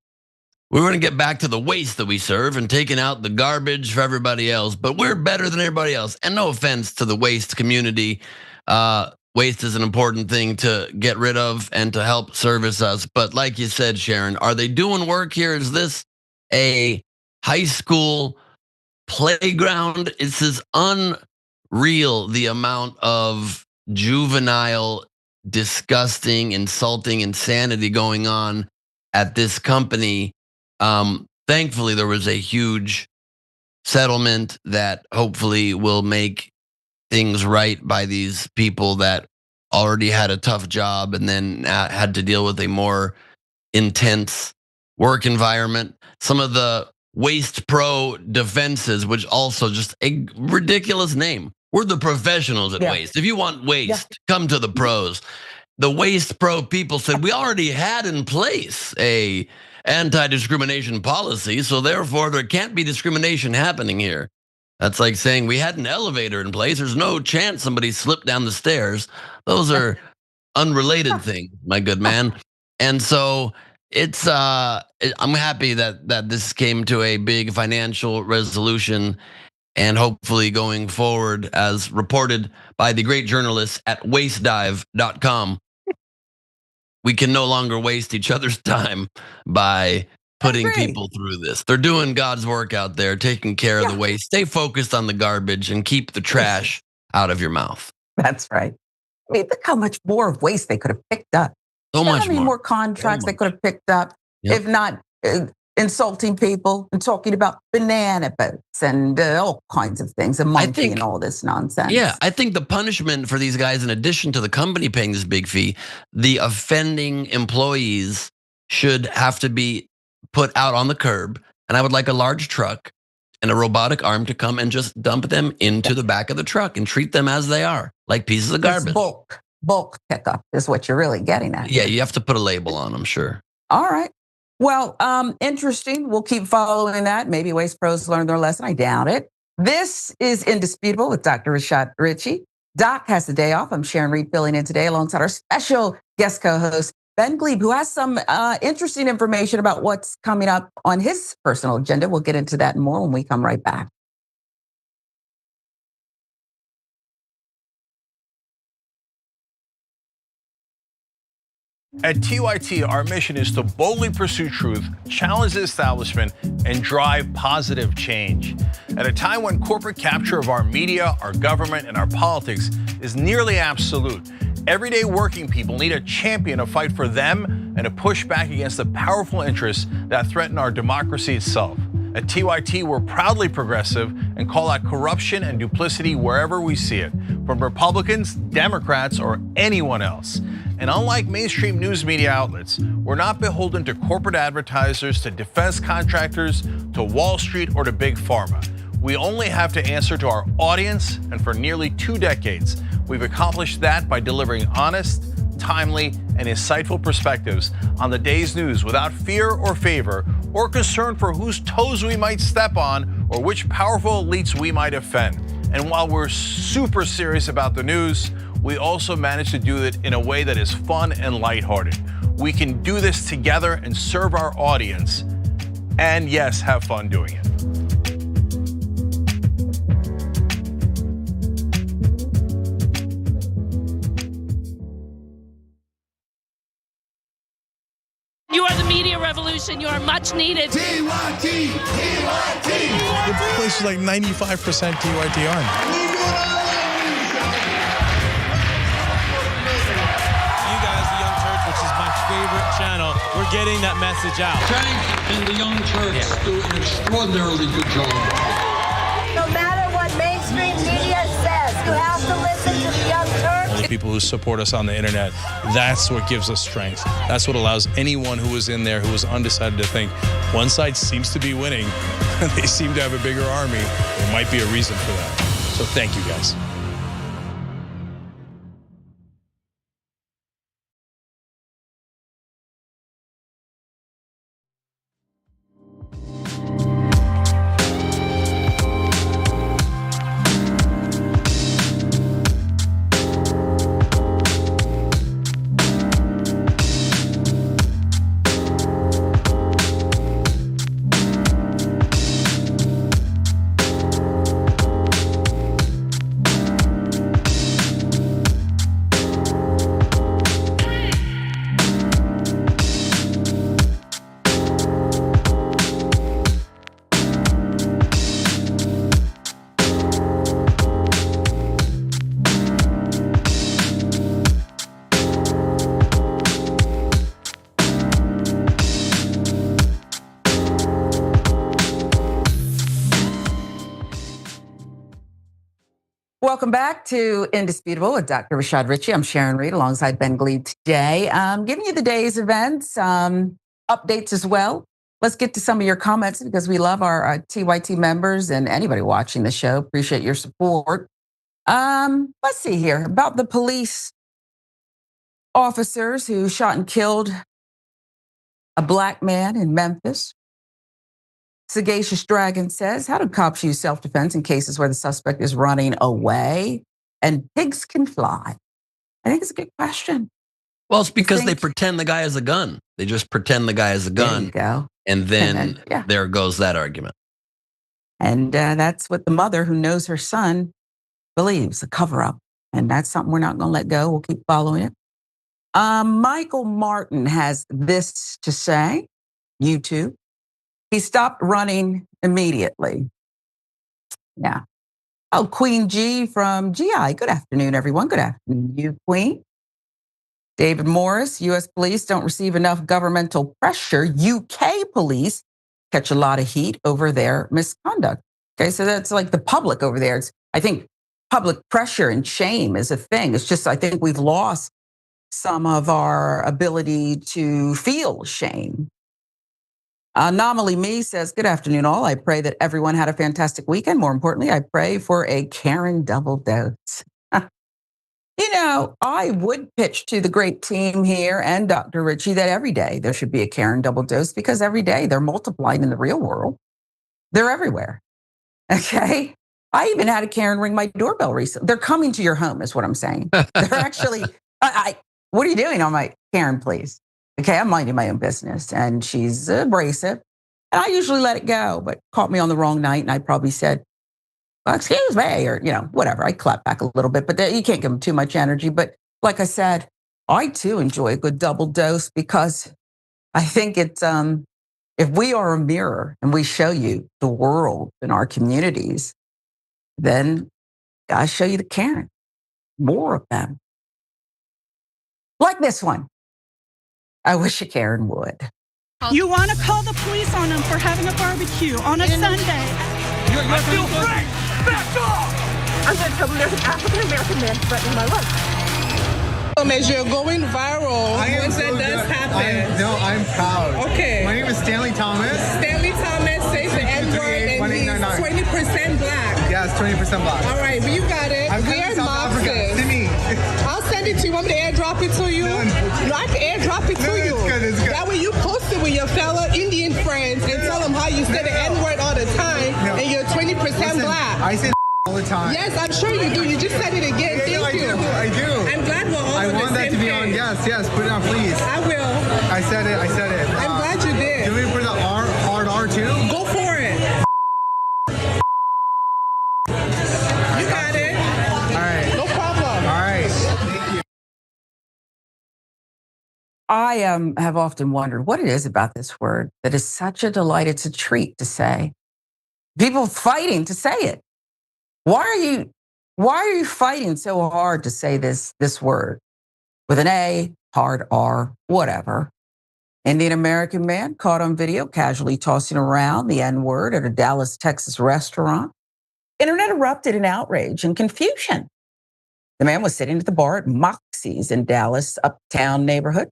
We're going to get back to the waste that we serve and taking out the garbage for everybody else, but we're better than everybody else. And no offense to the waste community. Waste is an important thing to get rid of and to help service us. But like you said, Sharon, are they doing work here? Is this a high school playground? It's is unreal, the amount of juvenile, disgusting, insulting insanity going on at this company. Thankfully, there was a huge settlement that hopefully will make things right by these people that already had a tough job and then had to deal with a more intense work environment. Some of the Waste Pro defenses, which also just a ridiculous name. We're the professionals at Waste. If you want waste, come to the pros. The Waste Pro people said we already had in place a anti-discrimination policy, so therefore there can't be discrimination happening here. That's like saying we had an elevator in place. There's no chance somebody slipped down the stairs. Those are unrelated things, my good man. And so it's I'm happy that this came to a big financial resolution, and hopefully going forward, as reported by the great journalists at wastedive.com, we can no longer waste each other's time by putting people through this. They're doing God's work out there, taking care of the waste. Stay focused on the garbage and keep the trash out of your mouth. That's right. I mean, look how much more waste they could have picked up. So much more contracts they could have picked up, if not insulting people and talking about banana boats and all kinds of things, a monkey and all this nonsense. Yeah, I think the punishment for these guys, in addition to the company paying this big fee, the offending employees should have to be put out on the curb. And I would like a large truck and a robotic arm to come and just dump them into the back of the truck and treat them as they are, like pieces of garbage. It's bulk pickup is what you're really getting at. Yeah, you have to put a label on them, sure. All right. Well, interesting. We'll keep following that. Maybe Waste Pros learned their lesson. I doubt it. This is Indisputable with Dr. Rashad Ritchie. Doc has the day off. I'm Sharon Reed filling in today alongside our special guest co-host, Ben Gleib, who has some interesting information about what's coming up on his personal agenda. We'll get into that and more when we come right back. At TYT, our mission is to boldly pursue truth, challenge the establishment, and drive positive change. At a time when corporate capture of our media, our government, and our politics is nearly absolute, everyday working people need a champion to fight for them and to push back against the powerful interests that threaten our democracy itself. At TYT, we're proudly progressive and call out corruption and duplicity wherever we see it, from Republicans, Democrats, or anyone else. And unlike mainstream news media outlets, we're not beholden to corporate advertisers, to defense contractors, to Wall Street, or to big pharma. We only have to answer to our audience, and for nearly 2 decades, we've accomplished that by delivering honest, timely, and insightful perspectives on the day's news without fear or favor or concern for whose toes we might step on or which powerful elites we might offend. And while we're super serious about the news, we also manage to do it in a way that is fun and lighthearted. We can do this together and serve our audience, and yes, have fun doing it. You are the media revolution. You are much needed. TYT, TYT. The place is like 95% TYT on. Favorite channel, we're getting that message out. Tank and the Young Turks do an extraordinarily good job. No matter what mainstream media says, you have to listen to the Young Turks. The people who support us on the internet, that's what gives us strength. That's what allows anyone who was in there who was undecided to think one side seems to be winning. They seem to have a bigger army. There might be a reason for that. So thank you guys. Welcome back to Indisputable with Dr. Rashad Ritchie. I'm Sharon Reed alongside Ben Gleib today. Giving you the day's events, updates as well. Let's get to some of your comments because we love our TYT members and anybody watching the show. Appreciate your support. Let's see here about the police officers who shot and killed A black man in Memphis. Sagacious Dragon says, how do cops use self-defense in cases where the suspect is running away and pigs can fly? I think it's a good question. Well, it's because they pretend the guy has a gun. They just pretend the guy has a gun. There you go. And then there goes that argument. And that's what the mother who knows her son believes, a cover-up. And that's something we're not going to let go. We'll keep following it. Michael Martin has this to say, YouTube. He stopped running immediately. Yeah. Oh, Queen G from GI. Good afternoon, everyone. Good afternoon, you, Queen. David Morris, U.S. police don't receive enough governmental pressure. UK police catch a lot of heat over their misconduct. Okay, so that's like the public over there. I think public pressure and shame is a thing. It's just, I think we've lost some of our ability to feel shame. Anomaly Me says, good afternoon, all. I pray that everyone had a fantastic weekend. More importantly, I pray for a Karen double dose. You know, I would pitch to the great team here and Dr. Ritchie that every day there should be a Karen double dose because every day they're multiplied in the real world. They're everywhere. Okay. I even had a Karen ring my doorbell recently. They're coming to your home is what I'm saying. They're actually, what are you doing? I'm like, Karen, please. Okay. I'm minding my own business. And she's abrasive. And I usually let it go, but caught me on the wrong night. And I probably said, well, excuse me, or, whatever. I clap back a little bit, but you can't give them too much energy. But like I said, I too enjoy a good double dose because I think it's, if we are a mirror and we show you the world in our communities, then I show you the Karen, more of them. Like this one. I wish a Karen would. You want to call the police on them for having a barbecue on a Sunday. I feel free! Back off! I'm going to tell them there's an African-American man threatening my life. As you're going viral, once that does happen. I'm proud. Okay. My name is Stanley Thomas. Stanley Thomas says the N-word and he's 20% black. Yes, 20% black. All right, well, you got it. We are Marxists. I'll send it to you. Want me to airdrop it to you? No, I can airdrop it to you. It's good. That way you post it with your fellow Indian friends and tell them how you say the N-word all the time and you're 20% black. I say all the time. Yes, I'm sure you do. You just said it again. Thank you. I do. I'm glad we're all I on want the that same to be page. on. Yes, put it on, please. I will. I said it. I'm glad you did. Do you want me to put the hard R too? Go for it. You got it. All right. No problem. All right. Thank you. I have often wondered what it is about this word that is such a delight. It's a treat to say. People fighting to say it. Why are you fighting so hard to say this word? With an A, hard R, whatever. Indian American man caught on video casually tossing around the N-word at a Dallas, Texas restaurant. Internet erupted in outrage and confusion. The man was sitting at the bar at Moxie's in Dallas, uptown neighborhood,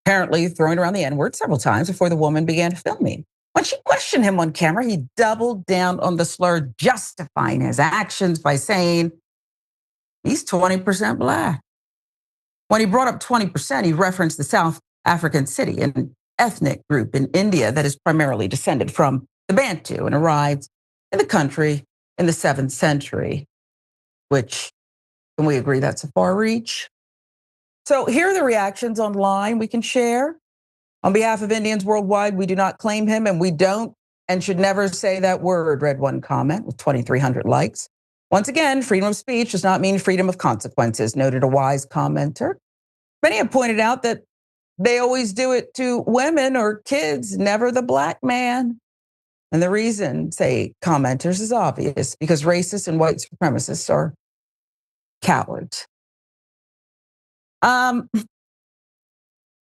apparently throwing around the N-word several times before the woman began filming. When she questioned him on camera, he doubled down on the slur, justifying his actions by saying, he's 20% black. When he brought up 20%, he referenced the South African city, an ethnic group in India that is primarily descended from the Bantu and arrived in the country in the 7th century, which, can we agree that's a far reach? So here are the reactions online we can share. On behalf of Indians worldwide, we do not claim him and we don't and should never say that word, read one comment with 2,300 likes. Once again, freedom of speech does not mean freedom of consequences, noted a wise commenter. Many have pointed out that they always do it to women or kids, never the black man. And the reason, say commenters, is obvious, because racists and white supremacists are cowards.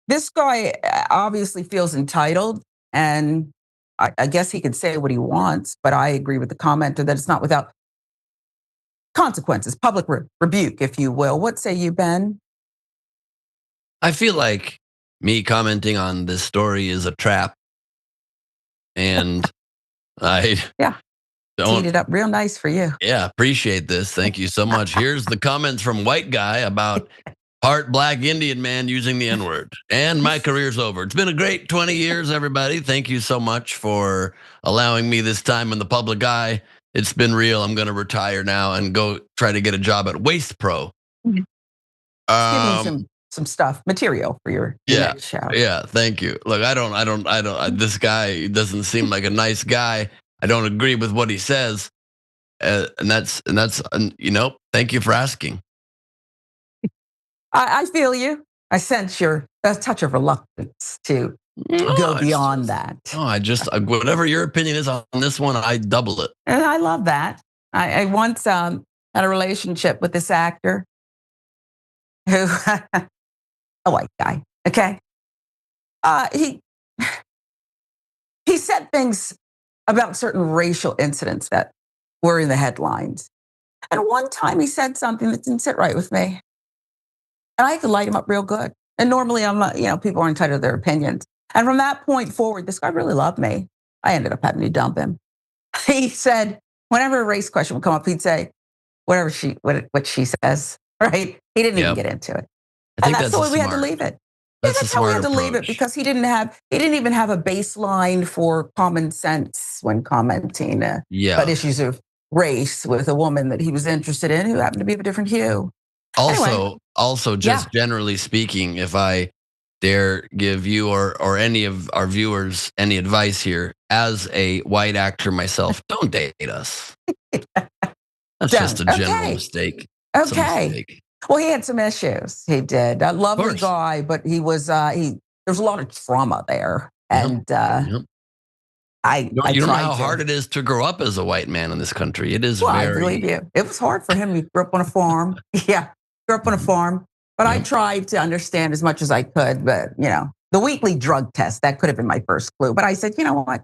This guy obviously feels entitled, and I guess he can say what he wants, but I agree with the commenter that it's not without consequences, public rebuke, if you will. What say you, Ben? I feel like me commenting on this story is a trap. And I teed it up real nice for you. Yeah, appreciate this. Thank you so much. Here's the comments from White Guy about Part black Indian man using the N-word. And my career's over. It's been a great 20 years, everybody. Thank you so much for allowing me this time in the public eye. It's been real. I'm going to retire now and go try to get a job at Waste Pro. Give you some stuff, material for your next show. Yeah, thank you. Look, this guy doesn't seem like a nice guy. I don't agree with what he says. And that's thank you for asking. I feel you. I sense a touch of reluctance to go beyond that. No, whatever your opinion is on this one, I double it. And I love that. I once had a relationship with this actor who, a white guy, okay? He said things about certain racial incidents that were in the headlines. And one time he said something that didn't sit right with me. And I had to light him up real good. And normally people are entitled to their opinions. And from that point forward, this guy really loved me. I ended up having to dump him. He said, whenever a race question would come up, he'd say, what she says, right? He didn't even get into it. And that's the way we had to leave it. That's how we had to leave it, because he didn't even have a baseline for common sense when commenting about issues of race with a woman that he was interested in who happened to be of a different hue. Also, just generally speaking, if I dare give you or any of our viewers any advice here, as a white actor myself, don't date us. That's just a general mistake. Okay. Well, he had some issues. He did. A lovely guy, but he was there was a lot of trauma there, and I you don't know how hard it is to grow up as a white man in this country. It is I believe you. It was hard for him. He grew up on a farm. Grew up on a farm. But I tried to understand as much as I could. But the weekly drug test, that could have been my first clue. But I said, you know what?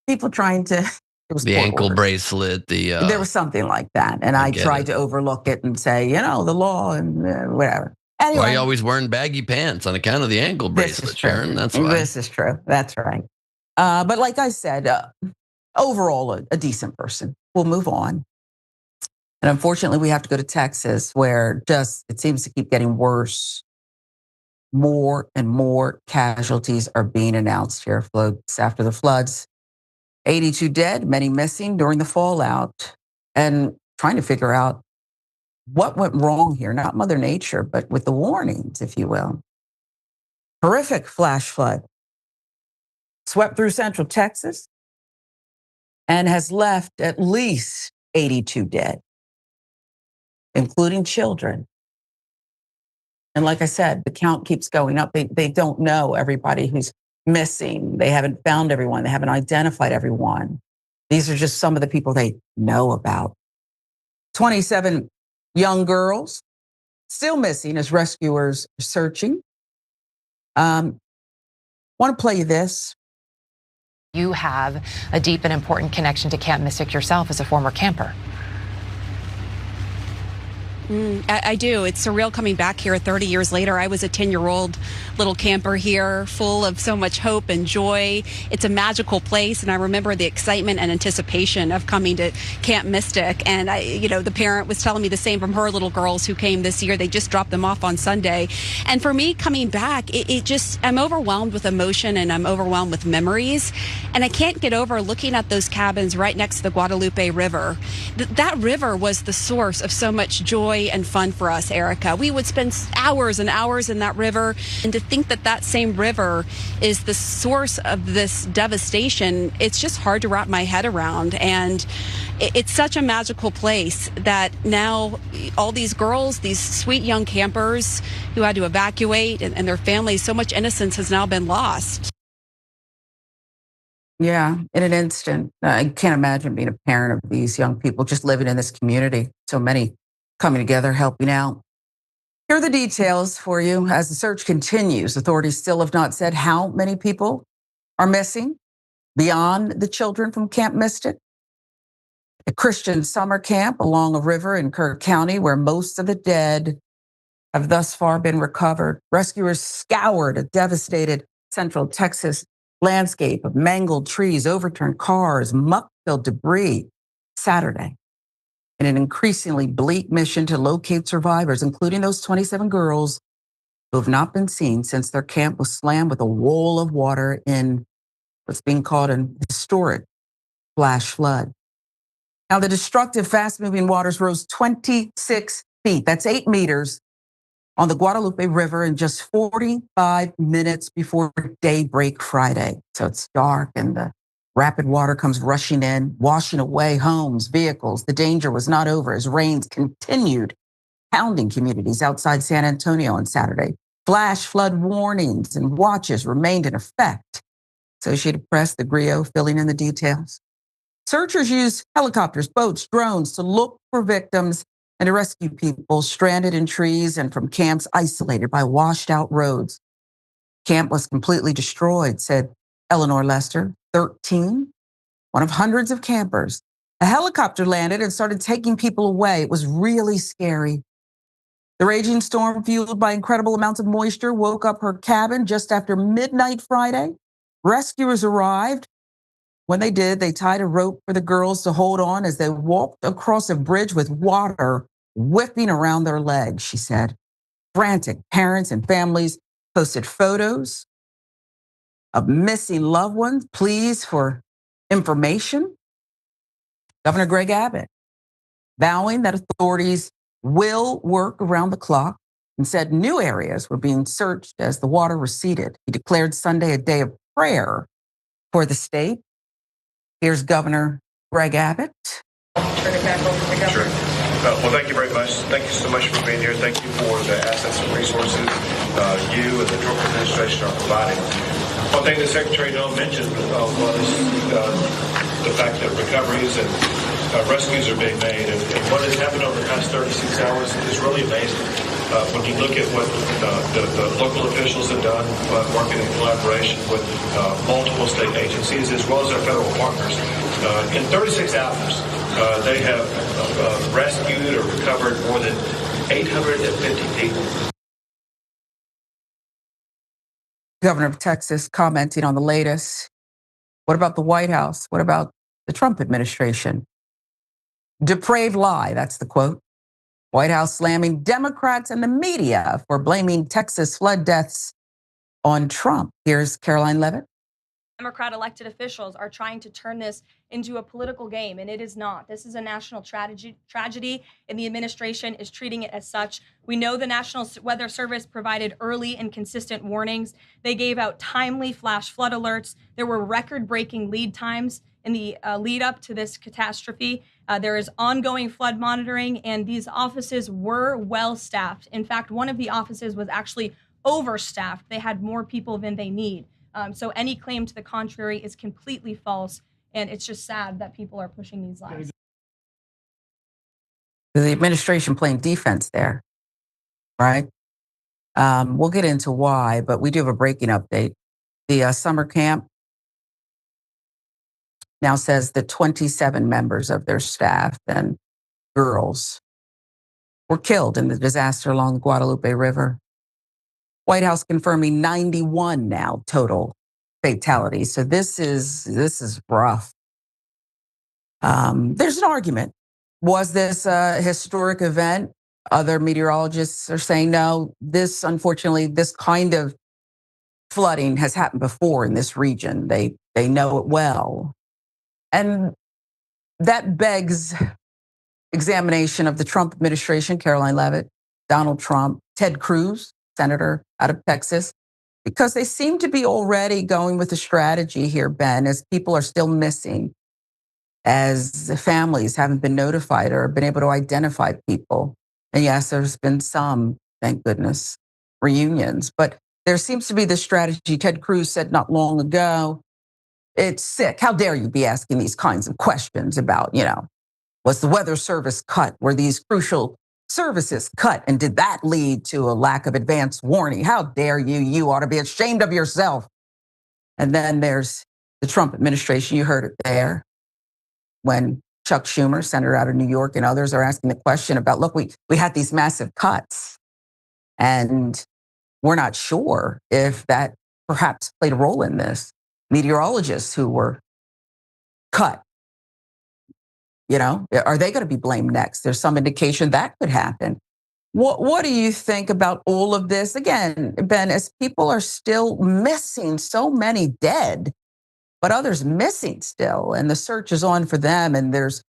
People trying to. It was the ankle bracelet. There was something like that, and I tried to overlook it and say, the law and whatever. Anyway, why are you always wearing baggy pants on account of the ankle bracelet, Sharon? That's why. This is true. That's right. But like I said, overall, a decent person. We'll move on. And unfortunately, we have to go to Texas, where it seems to keep getting worse. More and more casualties are being announced here, folks, after the floods. 82 dead, many missing during the fallout, and trying to figure out what went wrong here, not Mother Nature, but with the warnings, if you will. Horrific flash flood swept through central Texas and has left at least 82 dead, including children. And like I said, the count keeps going up. They don't know everybody who's missing. They haven't found everyone. They haven't identified everyone. These are just some of the people they know about. 27 young girls still missing as rescuers are searching. Want to play you this. You have a deep and important connection to Camp Mystic yourself as a former camper. I do. It's surreal coming back here 30 years later. I was a 10-year-old little camper here, full of so much hope and joy. It's a magical place, and I remember the excitement and anticipation of coming to Camp Mystic. And the parent was telling me the same from her little girls who came this year. They just dropped them off on Sunday. And for me, coming back, I'm overwhelmed with emotion, and I'm overwhelmed with memories. And I can't get over looking at those cabins right next to the Guadalupe River. That river was the source of so much joy and fun for us, Erica. We would spend hours and hours in that river, and to think that same river is the source of this devastation, it's just hard to wrap my head around. And it's such a magical place that now all these girls, these sweet young campers who had to evacuate, and their families, so much innocence has now been lost. Yeah, in an instant. I can't imagine being a parent of these young people just living in this community. So many coming together, helping out. Here are the details for you. As the search continues, authorities still have not said how many people are missing beyond the children from Camp Mystic. A Christian summer camp along a river in Kirk County, where most of the dead have thus far been recovered. Rescuers scoured a devastated central Texas landscape of mangled trees, overturned cars, muck-filled debris Saturday, in an increasingly bleak mission to locate survivors, including those 27 girls who have not been seen since their camp was slammed with a wall of water in what's being called an historic flash flood. Now, the destructive, fast-moving waters rose 26 feet, that's 8 meters, on the Guadalupe River in just 45 minutes before daybreak Friday. So it's dark and the rapid water comes rushing in, washing away homes, vehicles. The danger was not over as rains continued pounding communities outside San Antonio on Saturday. Flash flood warnings and watches remained in effect. Associated Press, the Grio, filling in the details. Searchers used helicopters, boats, drones to look for victims and to rescue people stranded in trees and from camps isolated by washed out roads. Camp was completely destroyed, said Eleanor Lester, 13, one of hundreds of campers. A helicopter landed and started taking people away. It was really scary. The raging storm, fueled by incredible amounts of moisture, woke up her cabin just after midnight Friday. Rescuers arrived. When they did, they tied a rope for the girls to hold on as they walked across a bridge with water whipping around their legs, she said. Frantic parents and families posted photos of missing loved ones, pleas for information. Governor Greg Abbott vowing that authorities will work around the clock and said new areas were being searched as the water receded. He declared Sunday a day of prayer for the state. Here's Governor Greg Abbott. Turn it back over to the governor. Sure. Well, thank you very much. Thank you so much for being here. Thank you for the assets and resources you and the Trump administration are providing. One thing the Secretary Noel mentioned was the fact that recoveries and rescues are being made. And what has happened over the past 36 hours is really amazing. When you look at what the local officials have done, working in collaboration with multiple state agencies as well as our federal partners, in 36 hours, they have rescued or recovered more than 850 people. Governor of Texas commenting on the latest. What about the White House? What about the Trump administration? Depraved lie, that's the quote. White House slamming Democrats and the media for blaming Texas flood deaths on Trump. Here's Caroline Levitt. Democrat elected officials are trying to turn this into a political game, and it is not. This is a national tragedy, and the administration is treating it as such. We know the National Weather Service provided early and consistent warnings. They gave out timely flash flood alerts. There were record-breaking lead times in the lead up to this catastrophe. There is ongoing flood monitoring, and these offices were well staffed. In fact, one of the offices was actually overstaffed. They had more people than they need. So any claim to the contrary is completely false, and it's just sad that people are pushing these lies. The administration playing defense there, right? We'll get into why, but we do have a breaking update. The summer camp now says that 27 members of their staff and girls were killed in the disaster along the Guadalupe River. White House confirming 91 now total fatalities. So this is rough. There's an argument. Was this a historic event? Other meteorologists are saying no. Unfortunately, this kind of flooding has happened before in this region. They know it well. And that begs examination of the Trump administration, Caroline Levitt, Donald Trump, Ted Cruz, senator out of Texas, because they seem to be already going with a strategy here, Ben, as people are still missing, as the families haven't been notified or been able to identify people. And yes, there's been some, thank goodness, reunions, but there seems to be this strategy. Ted Cruz said not long ago, it's sick. How dare you be asking these kinds of questions about, was the Weather Service cut? Were these crucial services cut? And did that lead to a lack of advance warning? How dare you? You ought to be ashamed of yourself. And then there's the Trump administration. You heard it there when Chuck Schumer, senator out of New York, and others are asking the question about, look, we had these massive cuts, and we're not sure if that perhaps played a role in this. Meteorologists who were cut, are they going to be blamed next? There's some indication that could happen. What do you think about all of this? Again, Ben, as people are still missing, so many dead, but others missing still, and the search is on for them, and there's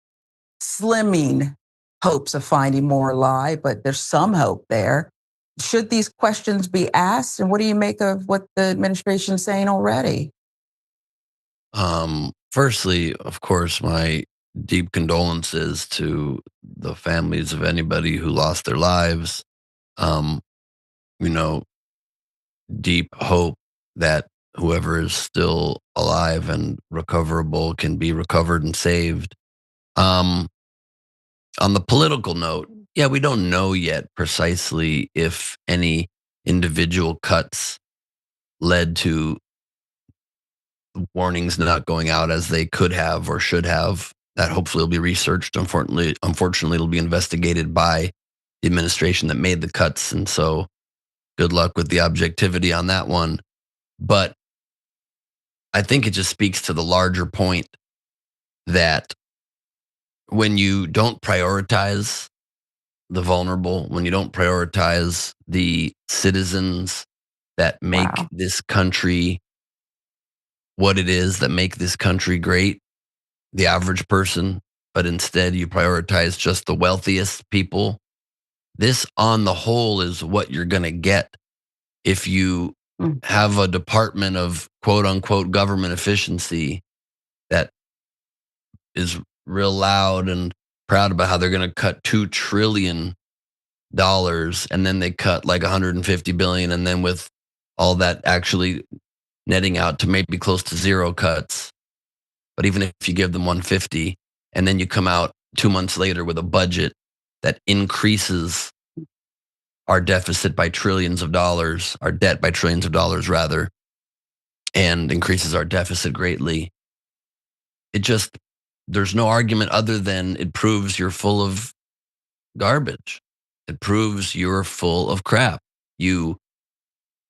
slimming hopes of finding more alive, but there's some hope there. Should these questions be asked? And what do you make of what the administration's saying already? Firstly, of course, my deep condolences to the families of anybody who lost their lives. Um, you know, deep hope that whoever is still alive and recoverable can be recovered and saved. Um, on the political note, yeah, we don't know yet precisely if any individual cuts led to warnings not going out as they could have or should have. That hopefully will be researched. Unfortunately, it'll be investigated by the administration that made the cuts. And so good luck with the objectivity on that one. But I think it just speaks to the larger point that when you don't prioritize the vulnerable, when you don't prioritize the citizens that make this country what it is, that make this country great, the average person, but instead you prioritize just the wealthiest people, this on the whole is what you're going to get if you have a department of quote unquote government efficiency that is real loud and proud about how they're going to cut $2 trillion and then they cut like 150 billion, and then with all that actually netting out to maybe close to zero cuts. But even if you give them 150 and then you come out 2 months later with a budget that increases our deficit by trillions of dollars, our debt by trillions of dollars rather, and increases our deficit greatly, there's no argument other than it proves you're full of garbage. It proves you're full of crap. You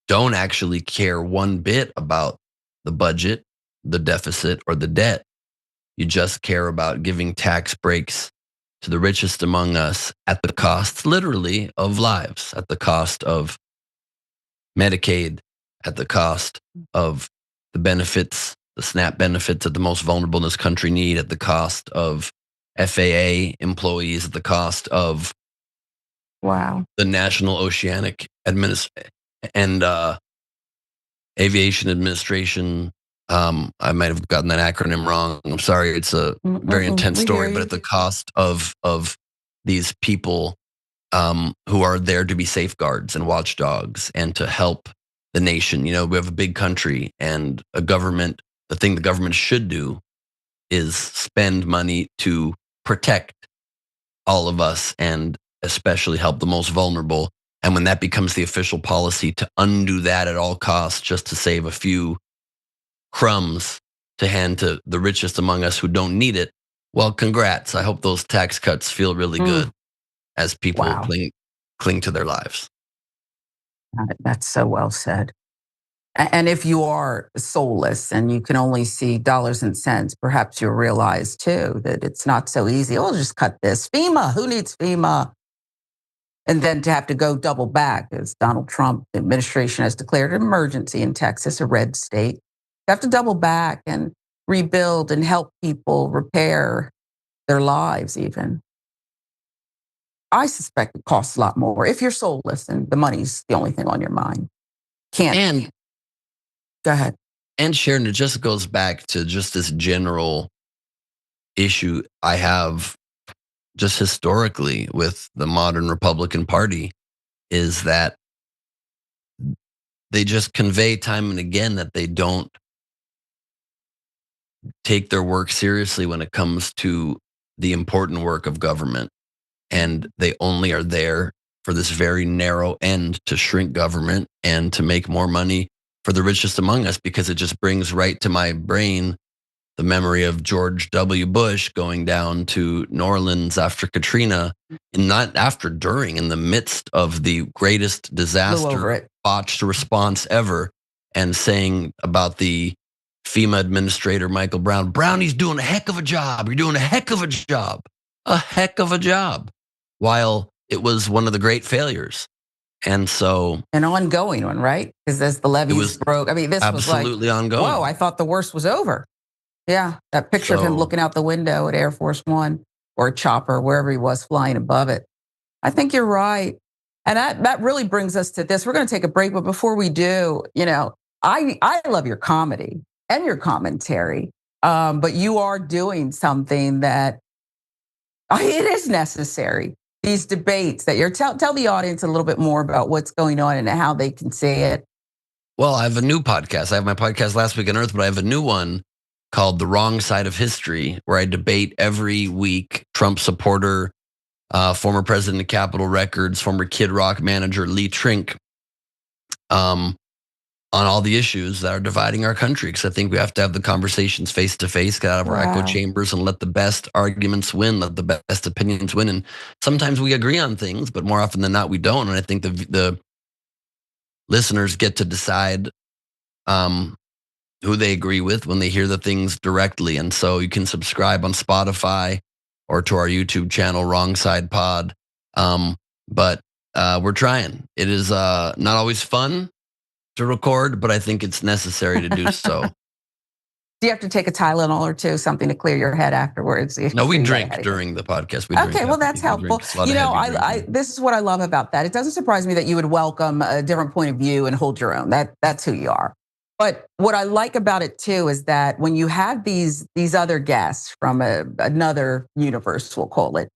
don't actually care one bit about the budget, the deficit, or the debt. You just care about giving tax breaks to the richest among us at the cost, literally, of lives, at the cost of Medicaid, at the cost of the benefits, the SNAP benefits that the most vulnerable in this country need, at the cost of FAA employees, at the cost of the National Oceanic and Aviation Administration. I might have gotten that acronym wrong. I'm sorry. It's a very intense story, but at the cost of these people who are there to be safeguards and watchdogs and to help the nation. We have a big country and a government. The thing the government should do is spend money to protect all of us and especially help the most vulnerable. And when that becomes the official policy to undo that at all costs just to save a few crumbs to hand to the richest among us who don't need it, well, congrats. I hope those tax cuts feel really good as people cling to their lives. That's so well said. And if you are soulless and you can only see dollars and cents, perhaps you'll realize too that it's not so easy. Oh, just cut this. FEMA, who needs FEMA? And then to have to go double back, as Donald Trump administration has declared an emergency in Texas, a red state. You have to double back and rebuild and help people repair their lives even. I suspect it costs a lot more if you're soulless and the money's the only thing on your mind. Go ahead. And Sharon, it just goes back to just this general issue I have just historically with the modern Republican Party is that they just convey time and again that they don't take their work seriously when it comes to the important work of government. And they only are there for this very narrow end to shrink government and to make more money for the richest among us, because it just brings right to my brain the memory of George W. Bush going down to New Orleans after Katrina, and not after, during, in the midst of the greatest disaster, botched response ever, and saying about the FEMA administrator, Michael Brown, Brownie's doing a heck of a job. You're doing a heck of a job. A heck of a job. While it was one of the great failures. And so an ongoing one, right? Because as the levees broke, I mean, this was like absolutely ongoing. Whoa, I thought the worst was over. Yeah, that picture of him looking out the window at Air Force One or a chopper, wherever he was flying above it. I think you're right. And that really brings us to this. We're going to take a break, but before we do, I love your comedy and your commentary, but you are doing something that it is necessary. These debates that you're tell the audience a little bit more about what's going on and how they can see it. Well, I have a new podcast. I have my podcast Last Week on Earth, but I have a new one called The Wrong Side of History, where I debate every week Trump supporter, former president of Capitol Records, former Kid Rock manager Lee Trink, on all the issues that are dividing our country. Because I think we have to have the conversations face to face, get out of our echo chambers, and let the best arguments win, let the best opinions win. And sometimes we agree on things, but more often than not, we don't. And I think the listeners get to decide who they agree with when they hear the things directly. And so you can subscribe on Spotify or to our YouTube channel, Wrong Side Pod. But we're trying. It is not always fun to record, but I think it's necessary to do so. Do you have to take a Tylenol or two, something to clear your head afterwards? No, we drink during the podcast. We okay, well, that's helpful. This is what I love about that. It doesn't surprise me that you would welcome a different point of view and hold your own. That's who you are. But what I like about it too is that when you have these other guests from another universe, we'll call it,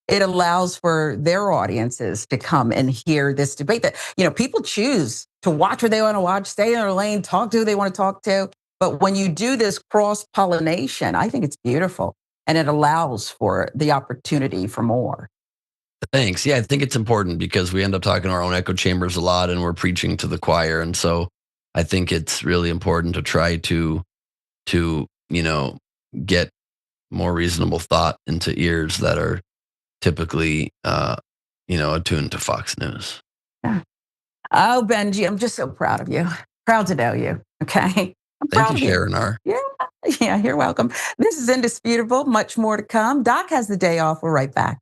it allows for their audiences to come and hear this debate that, people choose to watch what they want to watch, stay in their lane, talk to who they want to talk to. But when you do this cross-pollination, I think it's beautiful. And it allows for the opportunity for more. Thanks. Yeah, I think it's important because we end up talking to our own echo chambers a lot and we're preaching to the choir. And so I think it's really important to try to get more reasonable thought into ears that are typically, attuned to Fox News. Yeah. Oh, Benji, I'm just so proud of you. Proud to know you. Okay. Thank you, Sharon R. Yeah, you're welcome. This is Indisputable. Much more to come. Doc has the day off. We're right back.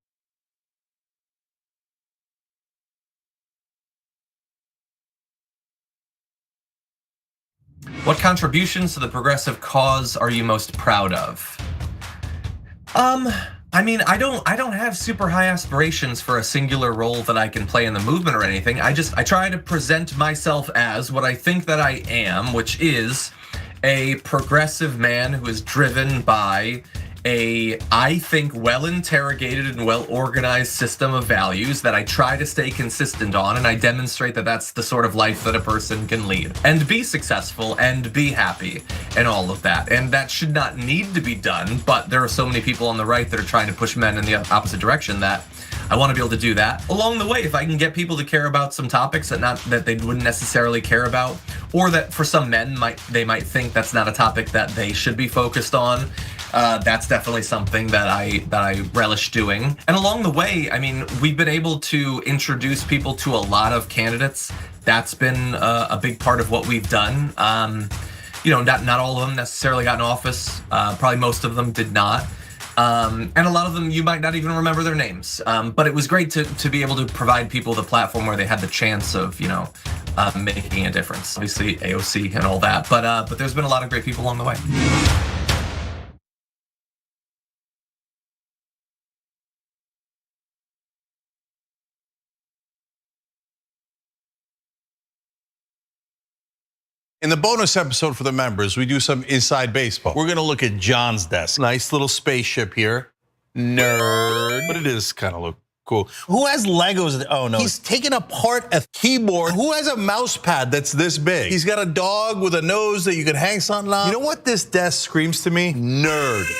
What contributions to the progressive cause are you most proud of? I don't have super high aspirations for a singular role that I can play in the movement or anything. I try to present myself as what I think that I am, which is a progressive man who is driven by I think, well-interrogated and well-organized system of values that I try to stay consistent on, and I demonstrate that that's the sort of life that a person can lead and be successful and be happy and all of that. And that should not need to be done, but there are so many people on the right that are trying to push men in the opposite direction that I want to be able to do that. Along the way, if I can get people to care about some topics that they wouldn't necessarily care about, or that for some men they might think that's not a topic that they should be focused on, that's definitely something that I relish doing. And along the way, we've been able to introduce people to a lot of candidates. That's been a big part of what we've done. Not all of them necessarily got in office. Probably most of them did not. And a lot of them, you might not even remember their names. But it was great to be able to provide people the platform where they had the chance of, making a difference. Obviously, AOC and all that. But there's been a lot of great people along the way. In the bonus episode for the members, we do some inside baseball. We're gonna look at John's desk. Nice little spaceship here. Nerd. But it is kind of look cool. Who has Legos? Oh no. He's taken apart a keyboard. Who has a mouse pad that's this big? He's got a dog with a nose that you could hang something on. You know what this desk screams to me? Nerd.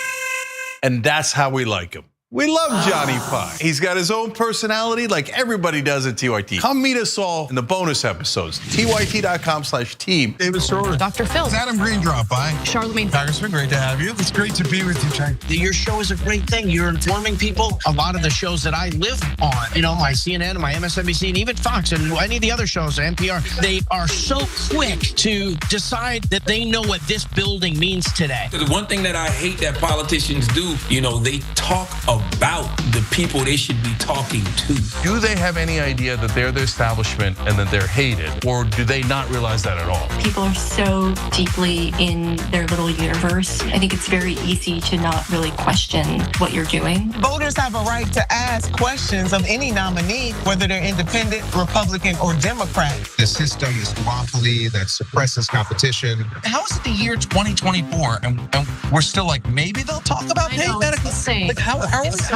And that's how we like him. We love Johnny Pie. He's got his own personality like everybody does at TYT. Come meet us all in the bonus episodes. TYT.com/team. David Shore. Dr. Phil. Adam Green dropped by. Charlemagne. Congressman, great to have you. It's great to be with you, Chang. Your show is a great thing. You're informing people. A lot of the shows that I live on, my CNN, my MSNBC, and even Fox, and any of the other shows, NPR, they are so quick to decide that they know what this building means today. The one thing that I hate that politicians do, they talk a about the people they should be talking to. Do they have any idea that they're the establishment and that they're hated? Or do they not realize that at all? People are so deeply in their little universe. I think it's very easy to not really question what you're doing. Voters have a right to ask questions of any nominee, whether they're independent, Republican, or Democrat. The system is duopoly that suppresses competition. How is it the year 2024 and we're still like, maybe they'll talk about paid medical? Like how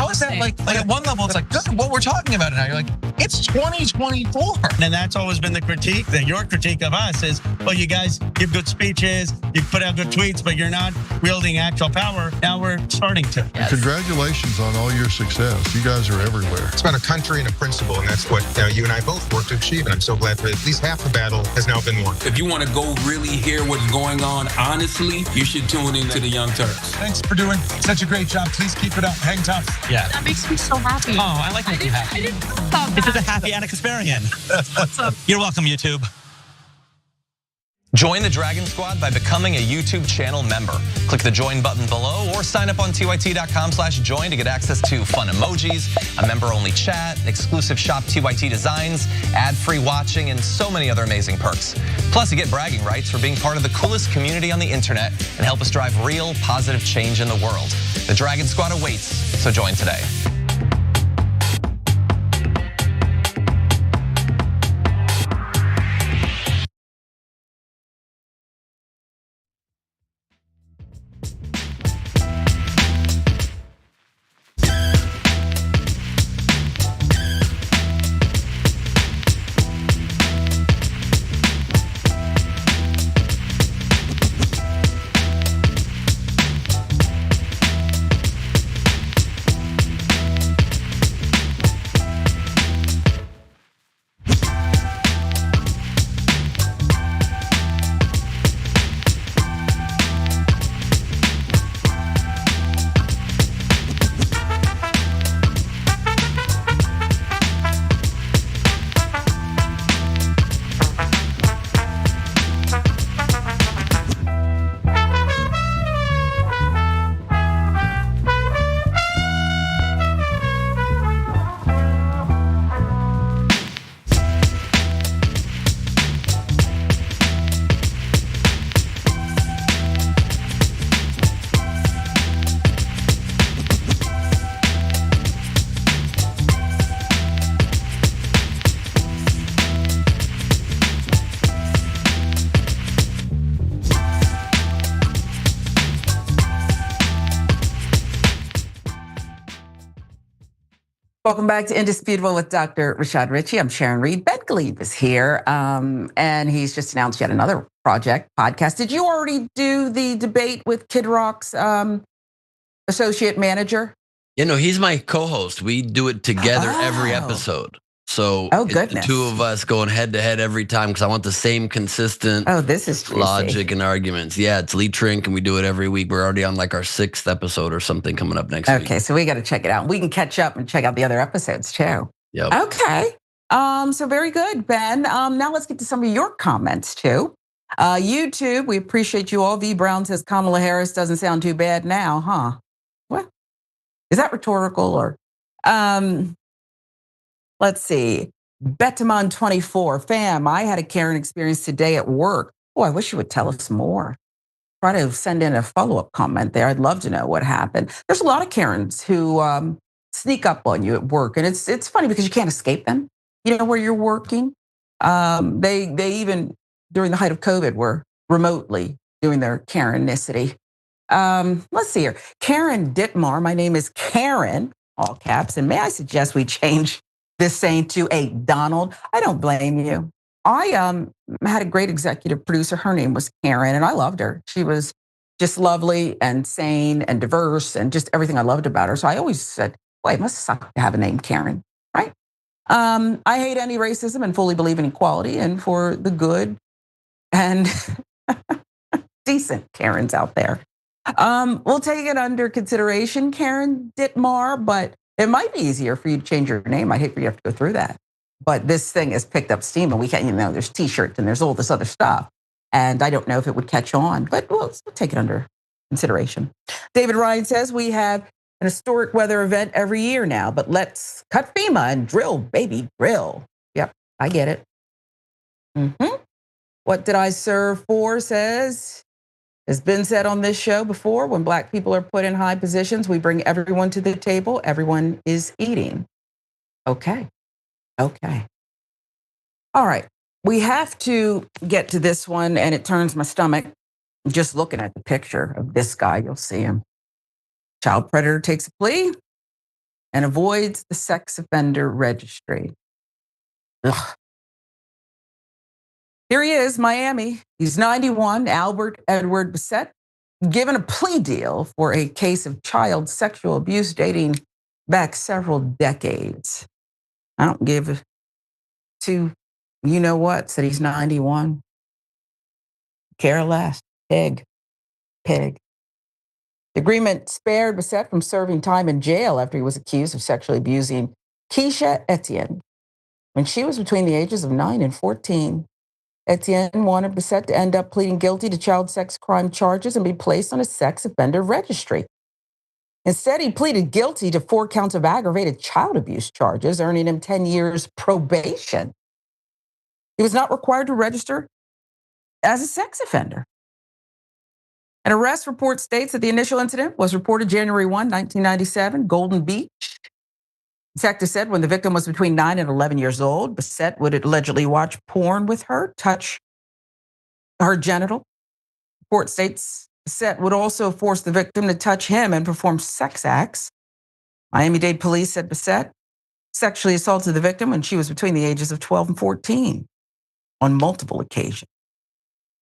is that like at one level it's like, look at what we're talking about now. You're like, it's 2024. And that's always been the critique, that your critique of us is, well, you guys give good speeches, you put out good tweets, but you're not wielding actual power. Now we're starting to. Yes. Congratulations on all your success. You guys are everywhere. It's about a country and a principle, and that's what you and I both work to achieve. And I'm so glad that at least half the battle has now been won. If you want to go really hear what's going on honestly, you should tune into the Young Turks. Thanks for doing such a great job. Please keep it up. Hang tough. Yeah. That makes me so happy. Oh, I like making you happy. This is a happy Anna Kasparian. You're welcome, YouTube. Join the Dragon Squad by becoming a YouTube channel member. Click the join button below or sign up on tyt.com/join to get access to fun emojis, a member-only chat, exclusive shop TYT designs, ad-free watching, and so many other amazing perks. Plus, you get bragging rights for being part of the coolest community on the internet and help us drive real, positive change in the world. The Dragon Squad awaits, so join today. Welcome back to Indisputable with Dr. Rashad Ritchie. I'm Sharon Reed. Ben Gleib is here, and he's just announced yet another podcast. Did you already do the debate with Kid Rock's associate manager? You know, he's my co-host. We do it together every episode. So it's the two of us going head to head every time because I want the same consistent this is logic and arguments. Yeah, it's Lee Trink and we do it every week. We're already on like our 6th episode or something coming up next week. Okay, so we got to check it out. We can catch up and check out the other episodes too. Yep. Okay. So very good, Ben. Now let's get to some of your comments too. YouTube, we appreciate you all. V Brown says Kamala Harris doesn't sound too bad now, huh? What? Is that rhetorical or? Let's see. Betamon 24, fam, I had a Karen experience today at work. Oh, I wish you would tell us more. Try to send in a follow-up comment there. I'd love to know what happened. There's a lot of Karens who sneak up on you at work, and it's funny because you can't escape them. You know where you're working. They even during the height of COVID were remotely doing their Karenicity. Let's see here. Karen Dittmar. My name is Karen, all caps, and may I suggest we change this saying to a Donald? I don't blame you. I had a great executive producer. Her name was Karen, and I loved her. She was just lovely and sane and diverse and just everything I loved about her. So I always said, boy, it must suck to have a name Karen, right? I hate any racism and fully believe in equality and for the good and decent Karens out there. We'll take it under consideration, Karen Dittmar, but it might be easier for you to change your name. I'd hate for you to have to go through that. But this thing has picked up steam and we can't, there's t-shirts and there's all this other stuff. And I don't know if it would catch on, but we'll take it under consideration. David Ryan says we have an historic weather event every year now, but let's cut FEMA and drill, baby, drill. Yep, I get it. What did I serve for says, has been said on this show before, when Black people are put in high positions, we bring everyone to the table, everyone is eating. Okay. All right, we have to get to this one, and it turns my stomach just looking at the picture of this guy. You'll see him. Child predator takes a plea and avoids the sex offender registry. Ugh. Here he is, Miami. He's 91, Albert Edward Bissett, given a plea deal for a case of child sexual abuse dating back several decades. I don't give two you know what, said he's 91. Care less. Pig. The agreement spared Bissett from serving time in jail after he was accused of sexually abusing Keisha Etienne when she was between the ages of 9 and 14. Etienne wanted Bissett to end up pleading guilty to child sex crime charges and be placed on a sex offender registry. Instead, he pleaded guilty to 4 counts of aggravated child abuse charges, earning him 10 years probation. He was not required to register as a sex offender. An arrest report states that the initial incident was reported January 1, 1997, Golden Beach. Detective said when the victim was between 9 and 11 years old, Bissett would allegedly watch porn with her, touch her genital. Report states Bissett would also force the victim to touch him and perform sex acts. Miami-Dade police said Bissett sexually assaulted the victim when she was between the ages of 12 and 14 on multiple occasions.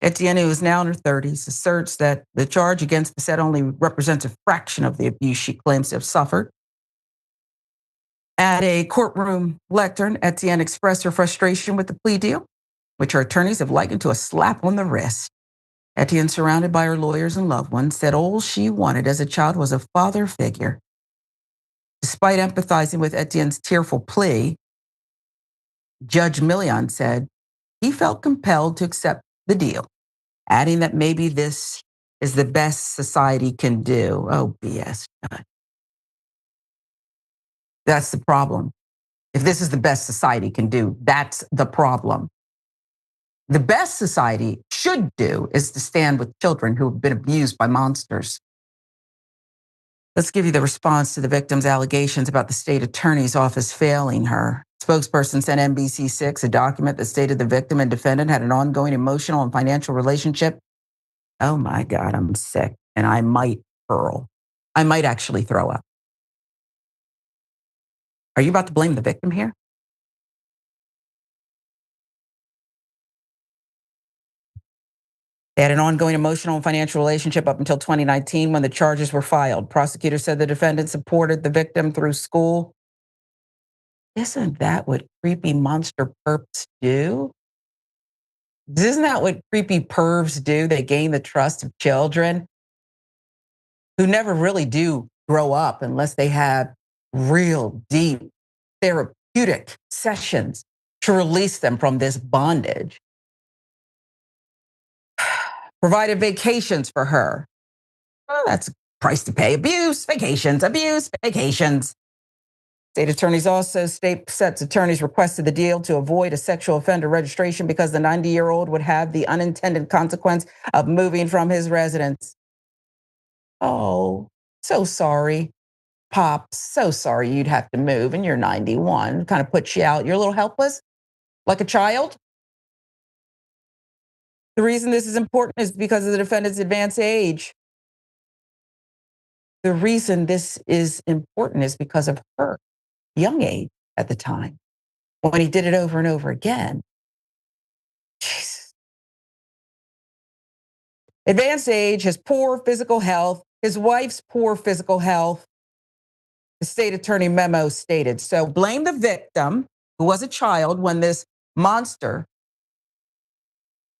Etienne, who is now in her 30s, asserts that the charge against Bissett only represents a fraction of the abuse she claims to have suffered. At a courtroom lectern, Etienne expressed her frustration with the plea deal, which her attorneys have likened to a slap on the wrist. Etienne, surrounded by her lawyers and loved ones, said all she wanted as a child was a father figure. Despite empathizing with Etienne's tearful plea, Judge Millian said he felt compelled to accept the deal, adding that maybe this is the best society can do. Oh, BS. That's the problem. If this is the best society can do, that's the problem. The best society should do is to stand with children who have been abused by monsters. Let's give you the response to the victim's allegations about the state attorney's office failing her. Spokesperson sent NBC6 a document that stated the victim and defendant had an ongoing emotional and financial relationship. Oh my God, I'm sick and I might hurl. I might actually throw up. Are you about to blame the victim here? They had an ongoing emotional and financial relationship up until 2019 when the charges were filed. Prosecutors said the defendant supported the victim through school. Isn't that what creepy monster perps do? Isn't that what creepy pervs do? They gain the trust of children who never really do grow up unless they have real deep therapeutic sessions to release them from this bondage. Provided vacations for her. Well, that's a price to pay. Abuse, vacations. State attorneys also state Bissett's attorneys requested the deal to avoid a sexual offender registration because the 90-year-old would have the unintended consequence of moving from his residence. Oh, so sorry, Pops. So sorry you'd have to move and you're 91. Kind of puts you out. You're a little helpless, like a child. The reason this is important is because of the defendant's advanced age. The reason this is important is because of her young age at the time, when he did it over and over again. Jesus. Advanced age, his poor physical health, his wife's poor physical health, the state attorney memo stated. So blame the victim, who was a child when this monster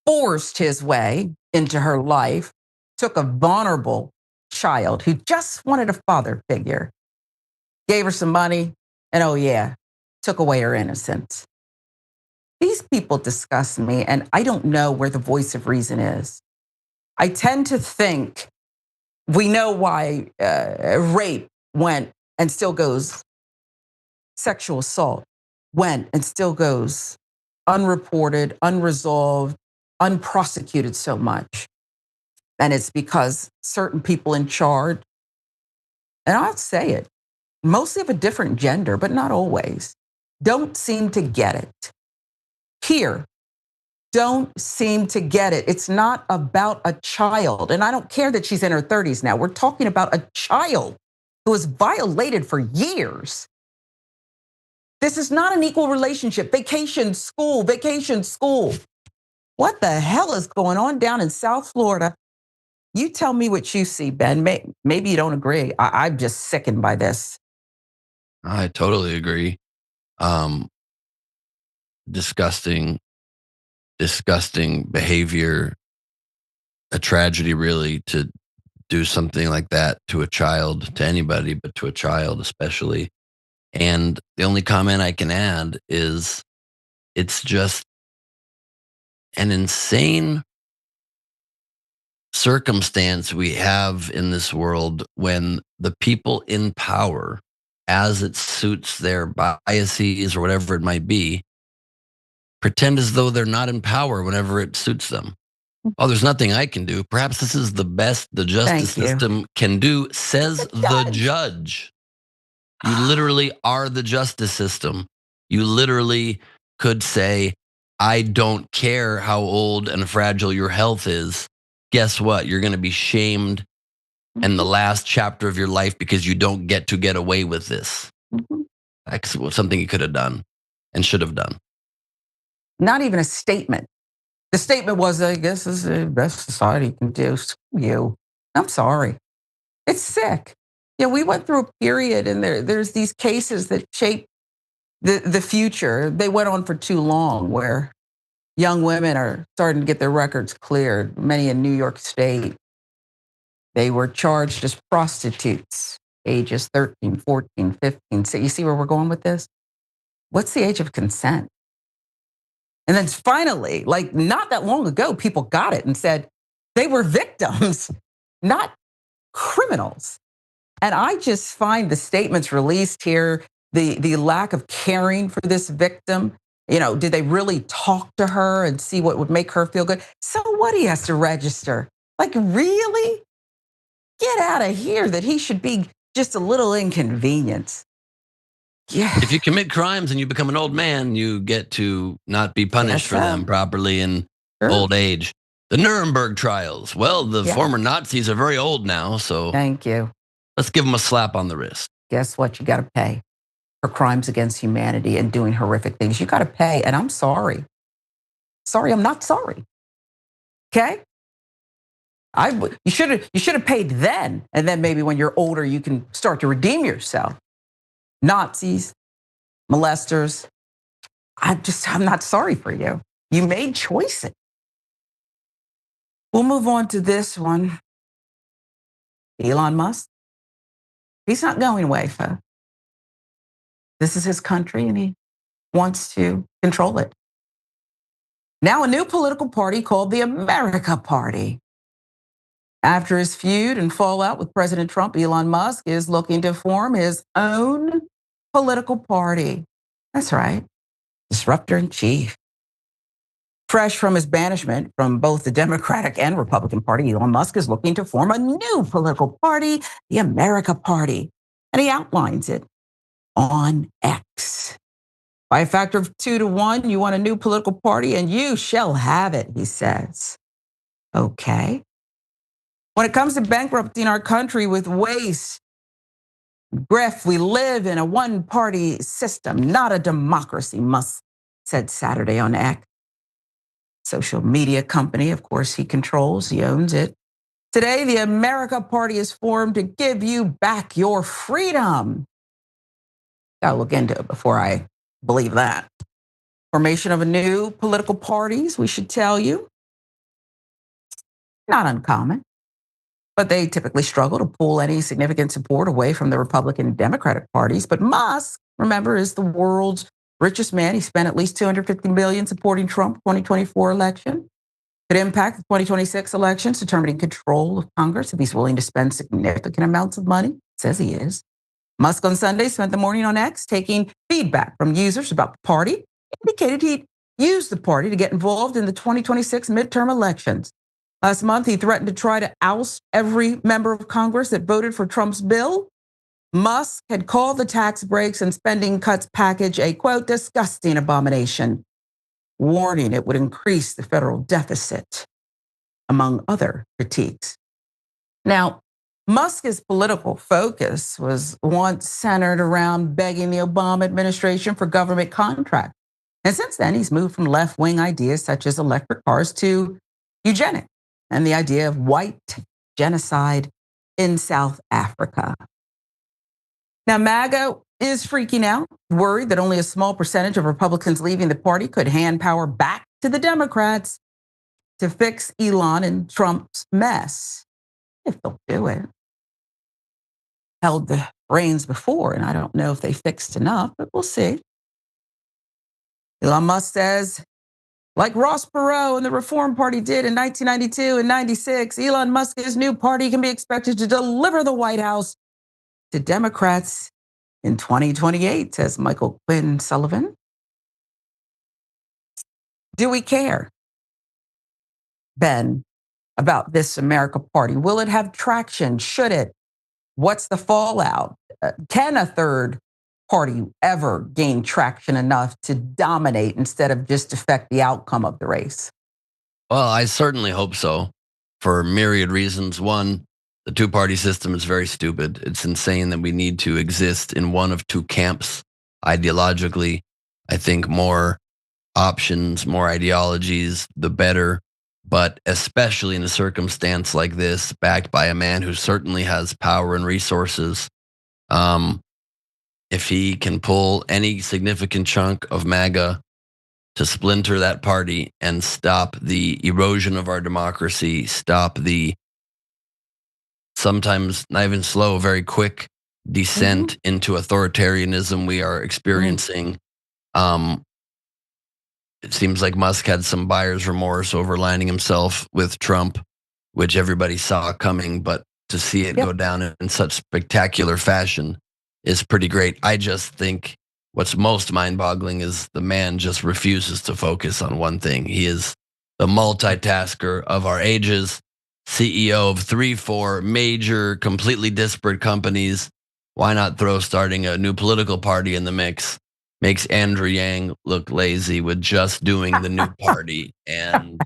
forced his way into her life, took a vulnerable child who just wanted a father figure, gave her some money, and oh yeah, took away her innocence. These people disgust me, and I don't know where the voice of reason is. I tend to think we know why rape went and still goes. Sexual assault went and still goes unreported, unresolved, unprosecuted so much. And it's because certain people in charge, and I'll say it, mostly of a different gender, but not always, don't seem to get it. Here, don't seem to get it. It's not about a child. And I don't care that she's in her 30s now. We're talking about a child who was violated for years. This is not an equal relationship. Vacation, school, vacation, school. What the hell is going on down in South Florida? You tell me what you see, Ben. Maybe you don't agree. I'm just sickened by this. I totally agree. Disgusting behavior. A tragedy, really, to do something like that to a child, to anybody, but to a child especially. And the only comment I can add is it's just an insane circumstance we have in this world when the people in power, as it suits their biases or whatever it might be, pretend as though they're not in power whenever it suits them. Oh, there's nothing I can do. Perhaps this is the best the justice system can do, says the judge. You literally are the justice system. You literally could say, I don't care how old and fragile your health is. Guess what? You're going to be shamed in the last chapter of your life because you don't get to get away with this. That's something you could have done and should have done. Not even a statement. The statement was, I guess this is the best society can do. Screw you. I'm sorry. It's sick. Yeah, we went through a period and there's these cases that shape the future. They went on for too long where young women are starting to get their records cleared, many in New York State. They were charged as prostitutes, ages 13, 14, 15. So you see where we're going with this? What's the age of consent? And then finally, like not that long ago, people got it and said they were victims, not criminals. And I just find the statements released here, the lack of caring for this victim. You know, did they really talk to her and see what would make her feel good? So what, he has to register? Like, really? Get out of here, that he should be just a little inconvenience. Yeah. If you commit crimes and you become an old man, you get to not be punished for them properly in old age. The Nuremberg trials. Well, the former Nazis are very old now, so thank you. Let's give them a slap on the wrist. Guess what? You got to pay for crimes against humanity and doing horrific things. You got to pay, and I'm sorry. Sorry, I'm not sorry. Okay? You should have paid then, and then maybe when you're older, you can start to redeem yourself. Nazis, molesters. I'm not sorry for you. You made choices. We'll move on to this one. Elon Musk. He's not going away, folks. This is his country, and he wants to control it. Now, a new political party called the America Party. After his feud and fallout with President Trump, Elon Musk is looking to form his own political party. That's right, disruptor in chief. Fresh from his banishment from both the Democratic and Republican Party, Elon Musk is looking to form a new political party, the America Party. And he outlines it on X. By a factor of 2 to 1, you want a new political party and you shall have it, he says. Okay. When it comes to bankrupting our country with waste, grift, we live in a one-party system, not a democracy, Musk said Saturday on X. Social media company, of course, he controls, he owns it. Today, the America Party is formed to give you back your freedom. Gotta look into it before I believe that. Formation of a new political parties, we should tell you. Not uncommon, but they typically struggle to pull any significant support away from the Republican and Democratic parties. But Musk, remember, is the world's richest man. He spent at least $250 billion supporting Trump 2024 election. Could impact the 2026 elections, determining control of Congress if he's willing to spend significant amounts of money. Says he is. Musk on Sunday spent the morning on X taking feedback from users about the party, indicated he'd use the party to get involved in the 2026 midterm elections. Last month, he threatened to try to oust every member of Congress that voted for Trump's bill. Musk had called the tax breaks and spending cuts package a, quote, disgusting abomination, warning it would increase the federal deficit, among other critiques. Now, Musk's political focus was once centered around begging the Obama administration for government contracts. And since then, he's moved from left-wing ideas such as electric cars to eugenics and the idea of white genocide in South Africa. Now, MAGA is freaking out, worried that only a small percentage of Republicans leaving the party could hand power back to the Democrats to fix Elon and Trump's mess, if they'll do it. Held the reins before, and I don't know if they fixed enough, but we'll see. Elon Musk says, like Ross Perot and the Reform Party did in 1992 and 96, Elon Musk's new party can be expected to deliver the White House to Democrats in 2028, says Michael Quinn Sullivan. Do we care, Ben, about this America party? Will it have traction? Should it? What's the fallout? Can a third party ever gain traction enough to dominate instead of just affect the outcome of the race? Well, I certainly hope so, for myriad reasons. One, the two-party system is very stupid. It's insane that we need to exist in one of two camps ideologically. I think more options, more ideologies, the better. But especially in a circumstance like this, backed by a man who certainly has power and resources, if he can pull any significant chunk of MAGA to splinter that party and stop the erosion of our democracy, stop the sometimes not even slow, very quick descent into authoritarianism we are experiencing. It seems like Musk had some buyer's remorse over aligning himself with Trump, which everybody saw coming, but to see it go down in such spectacular fashion is pretty great. I just think what's most mind-boggling is the man just refuses to focus on one thing. He is the multitasker of our ages, CEO of 3-4 major, completely disparate companies. Why not throw starting a new political party in the mix? Makes Andrew Yang look lazy with just doing the new party and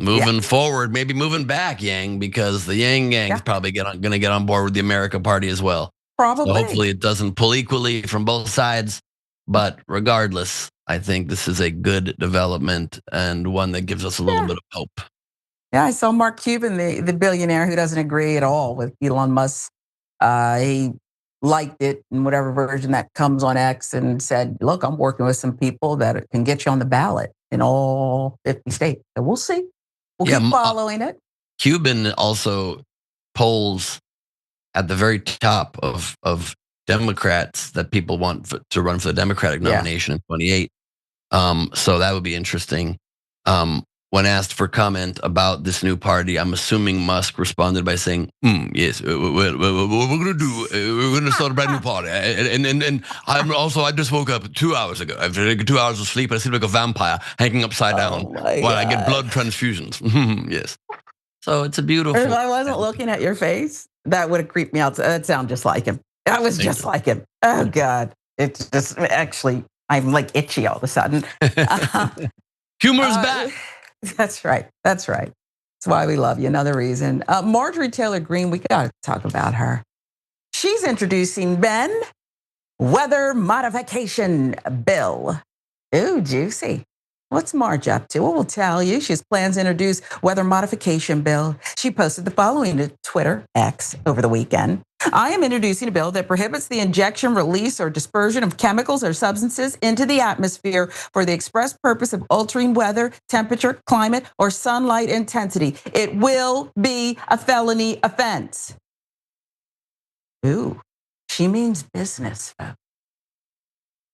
moving forward, maybe moving back, Yang, because the Yang Gang's probably going to get on board with the America Party as well. Probably. So hopefully it doesn't pull equally from both sides. But regardless, I think this is a good development and one that gives us a little bit of hope. Yeah, I saw Mark Cuban, the billionaire who doesn't agree at all with Elon Musk. He liked it in whatever version that comes on X and said, look, I'm working with some people that can get you on the ballot in all 50 states. So we'll see. We'll keep following it. Cuban also polls at the very top of Democrats that people want to run for the Democratic nomination in 28. So that would be interesting. When asked for comment about this new party, I'm assuming Musk responded by saying, yes, what we're going to do, we're going to start a brand new party. And I just woke up 2 hours ago. I've taken 2 hours of sleep. I sleep like a vampire hanging upside down while I get blood transfusions. Yes. So it's a beautiful. If I wasn't looking at your face, that would have creeped me out. That sounded just like him. That was just like him. Oh, God. It's just, actually, I'm like itchy all of a sudden. Humor's back. That's right. That's right. That's why we love you. Another reason. Majorie Taylor Greene, we got to talk about her. She's introducing Ben Weather Modification Bill. Ooh, juicy. What's Marge up to? Well, we'll tell you. She has plans to introduce Weather Modification Bill. She posted the following to Twitter, X, over the weekend. I am introducing a bill that prohibits the injection, release, or dispersion of chemicals or substances into the atmosphere for the express purpose of altering weather, temperature, climate, or sunlight intensity. It will be a felony offense. Ooh, she means business, folks.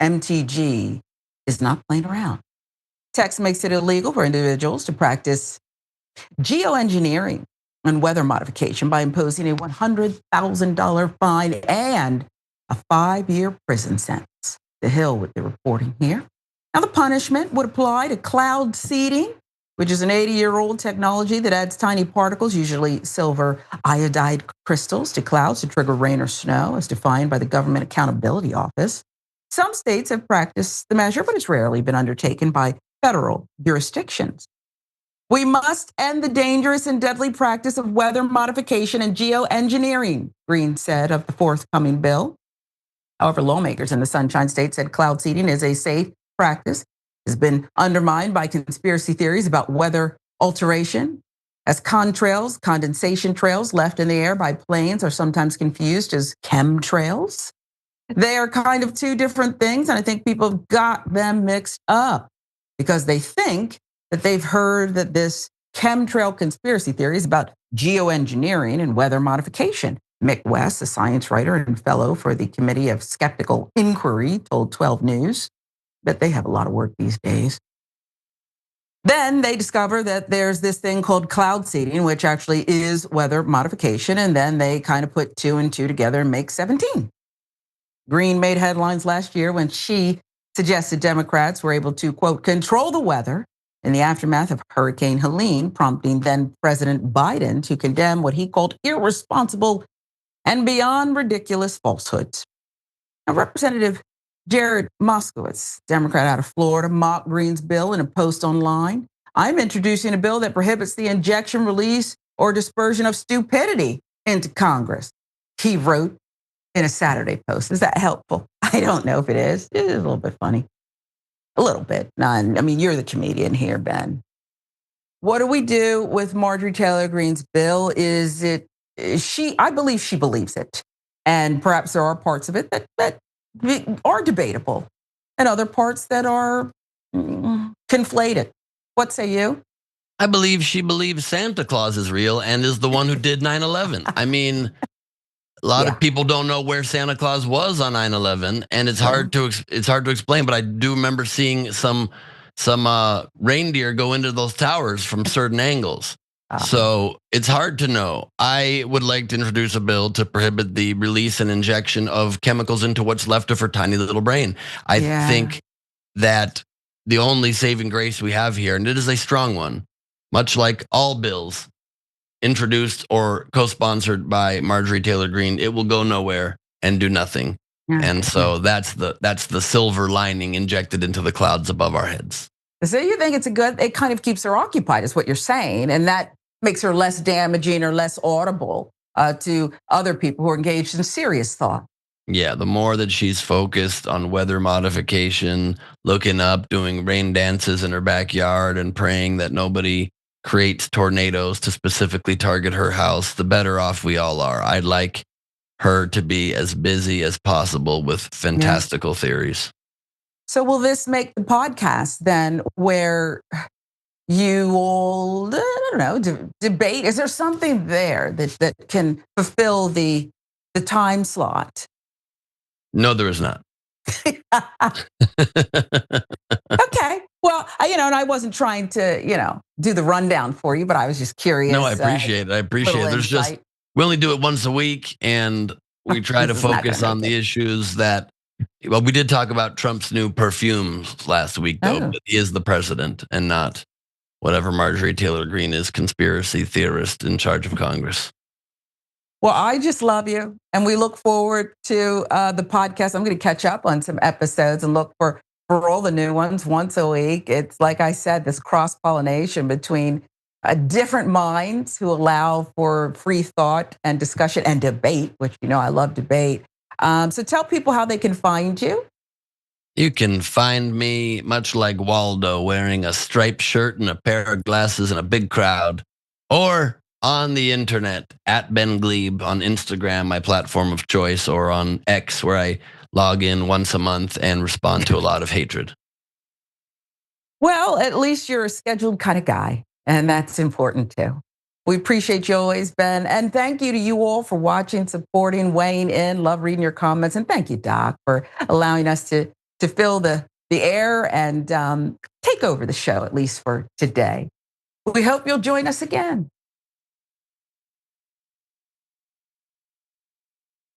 MTG is not playing around. Text makes it illegal for individuals to practice geoengineering and weather modification by imposing a $100,000 fine and a 5-year prison sentence. The Hill with the reporting here. Now, the punishment would apply to cloud seeding, which is an 80-year-old technology that adds tiny particles, usually silver iodide crystals, to clouds to trigger rain or snow, as defined by the Government Accountability Office. Some states have practiced the measure, but it's rarely been undertaken by federal jurisdictions. We must end the dangerous and deadly practice of weather modification and geoengineering, Greene said of the forthcoming bill. However, lawmakers in the Sunshine State said cloud seeding is a safe practice, has been undermined by conspiracy theories about weather alteration, as contrails, condensation trails left in the air by planes are sometimes confused as chemtrails. They are kind of two different things, and I think people have got them mixed up because they think that they've heard that this chemtrail conspiracy theory is about geoengineering and weather modification. Mick West, a science writer and fellow for the Committee of Skeptical Inquiry, told 12 News that they have a lot of work these days. Then they discover that there's this thing called cloud seeding, which actually is weather modification, and then they kind of put 2 and 2 together and make 17. Greene made headlines last year when she suggested Democrats were able to, quote, control the weather in the aftermath of Hurricane Helene, prompting then President Biden to condemn what he called irresponsible and beyond ridiculous falsehoods. Now, Representative Jared Moskowitz, Democrat out of Florida, mocked Greene's bill in a post online. I'm introducing a bill that prohibits the injection, release, or dispersion of stupidity into Congress, he wrote in a Saturday post. Is that helpful? I don't know if it is. It is a little bit funny. A little bit. I mean, you're the comedian here, Ben. What do we do with Majorie Taylor Greene's bill? I believe she believes it. And perhaps there are parts of it that are debatable and other parts that are conflated. What say you? I believe she believes Santa Claus is real and is the one who did 9/11. I mean, a lot of people don't know where Santa Claus was on 9/11, and it's hard to explain. But I do remember seeing some reindeer go into those towers from certain angles. So it's hard to know. I would like to introduce a bill to prohibit the release and injection of chemicals into what's left of her tiny little brain. I think that the only saving grace we have here, and it is a strong one, much like all bills introduced or co-sponsored by Majorie Taylor Greene, it will go nowhere and do nothing. And so that's the silver lining injected into the clouds above our heads. So you think it kind of keeps her occupied, is what you're saying, and that makes her less damaging or less audible to other people who are engaged in serious thought. Yeah, the more that she's focused on weather modification, looking up, doing rain dances in her backyard and praying that nobody creates tornadoes to specifically target her house, the better off we all are. I'd like her to be as busy as possible with fantastical theories. So will this make the podcast then where you will, I don't know, debate? Is there something there that can fulfill the time slot? No, there is not. Okay. Well, and I wasn't trying to, do the rundown for you, but I was just curious. No, I appreciate it. There's we only do it once a week, and we try to focus on the issues that, well, we did talk about Trump's new perfumes last week, though, but he is the president and not whatever Majorie Taylor Greene is, conspiracy theorist in charge of Congress. Well, I just love you, and we look forward to the podcast. I'm going to catch up on some episodes and look for all the new ones once a week. It's like I said, this cross-pollination between different minds who allow for free thought and discussion and debate, which I love debate. So tell people how they can find you. You can find me, much like Waldo, wearing a striped shirt and a pair of glasses in a big crowd, or on the internet at Ben Gleib on Instagram, my platform of choice, or on X, where I log in once a month and respond to a lot of hatred. Well, at least you're a scheduled kind of guy, and that's important too. We appreciate you always, Ben. And thank you to you all for watching, supporting, weighing in. Love reading your comments. And thank you, Doc, for allowing us to fill the air and take over the show, at least for today. We hope you'll join us again.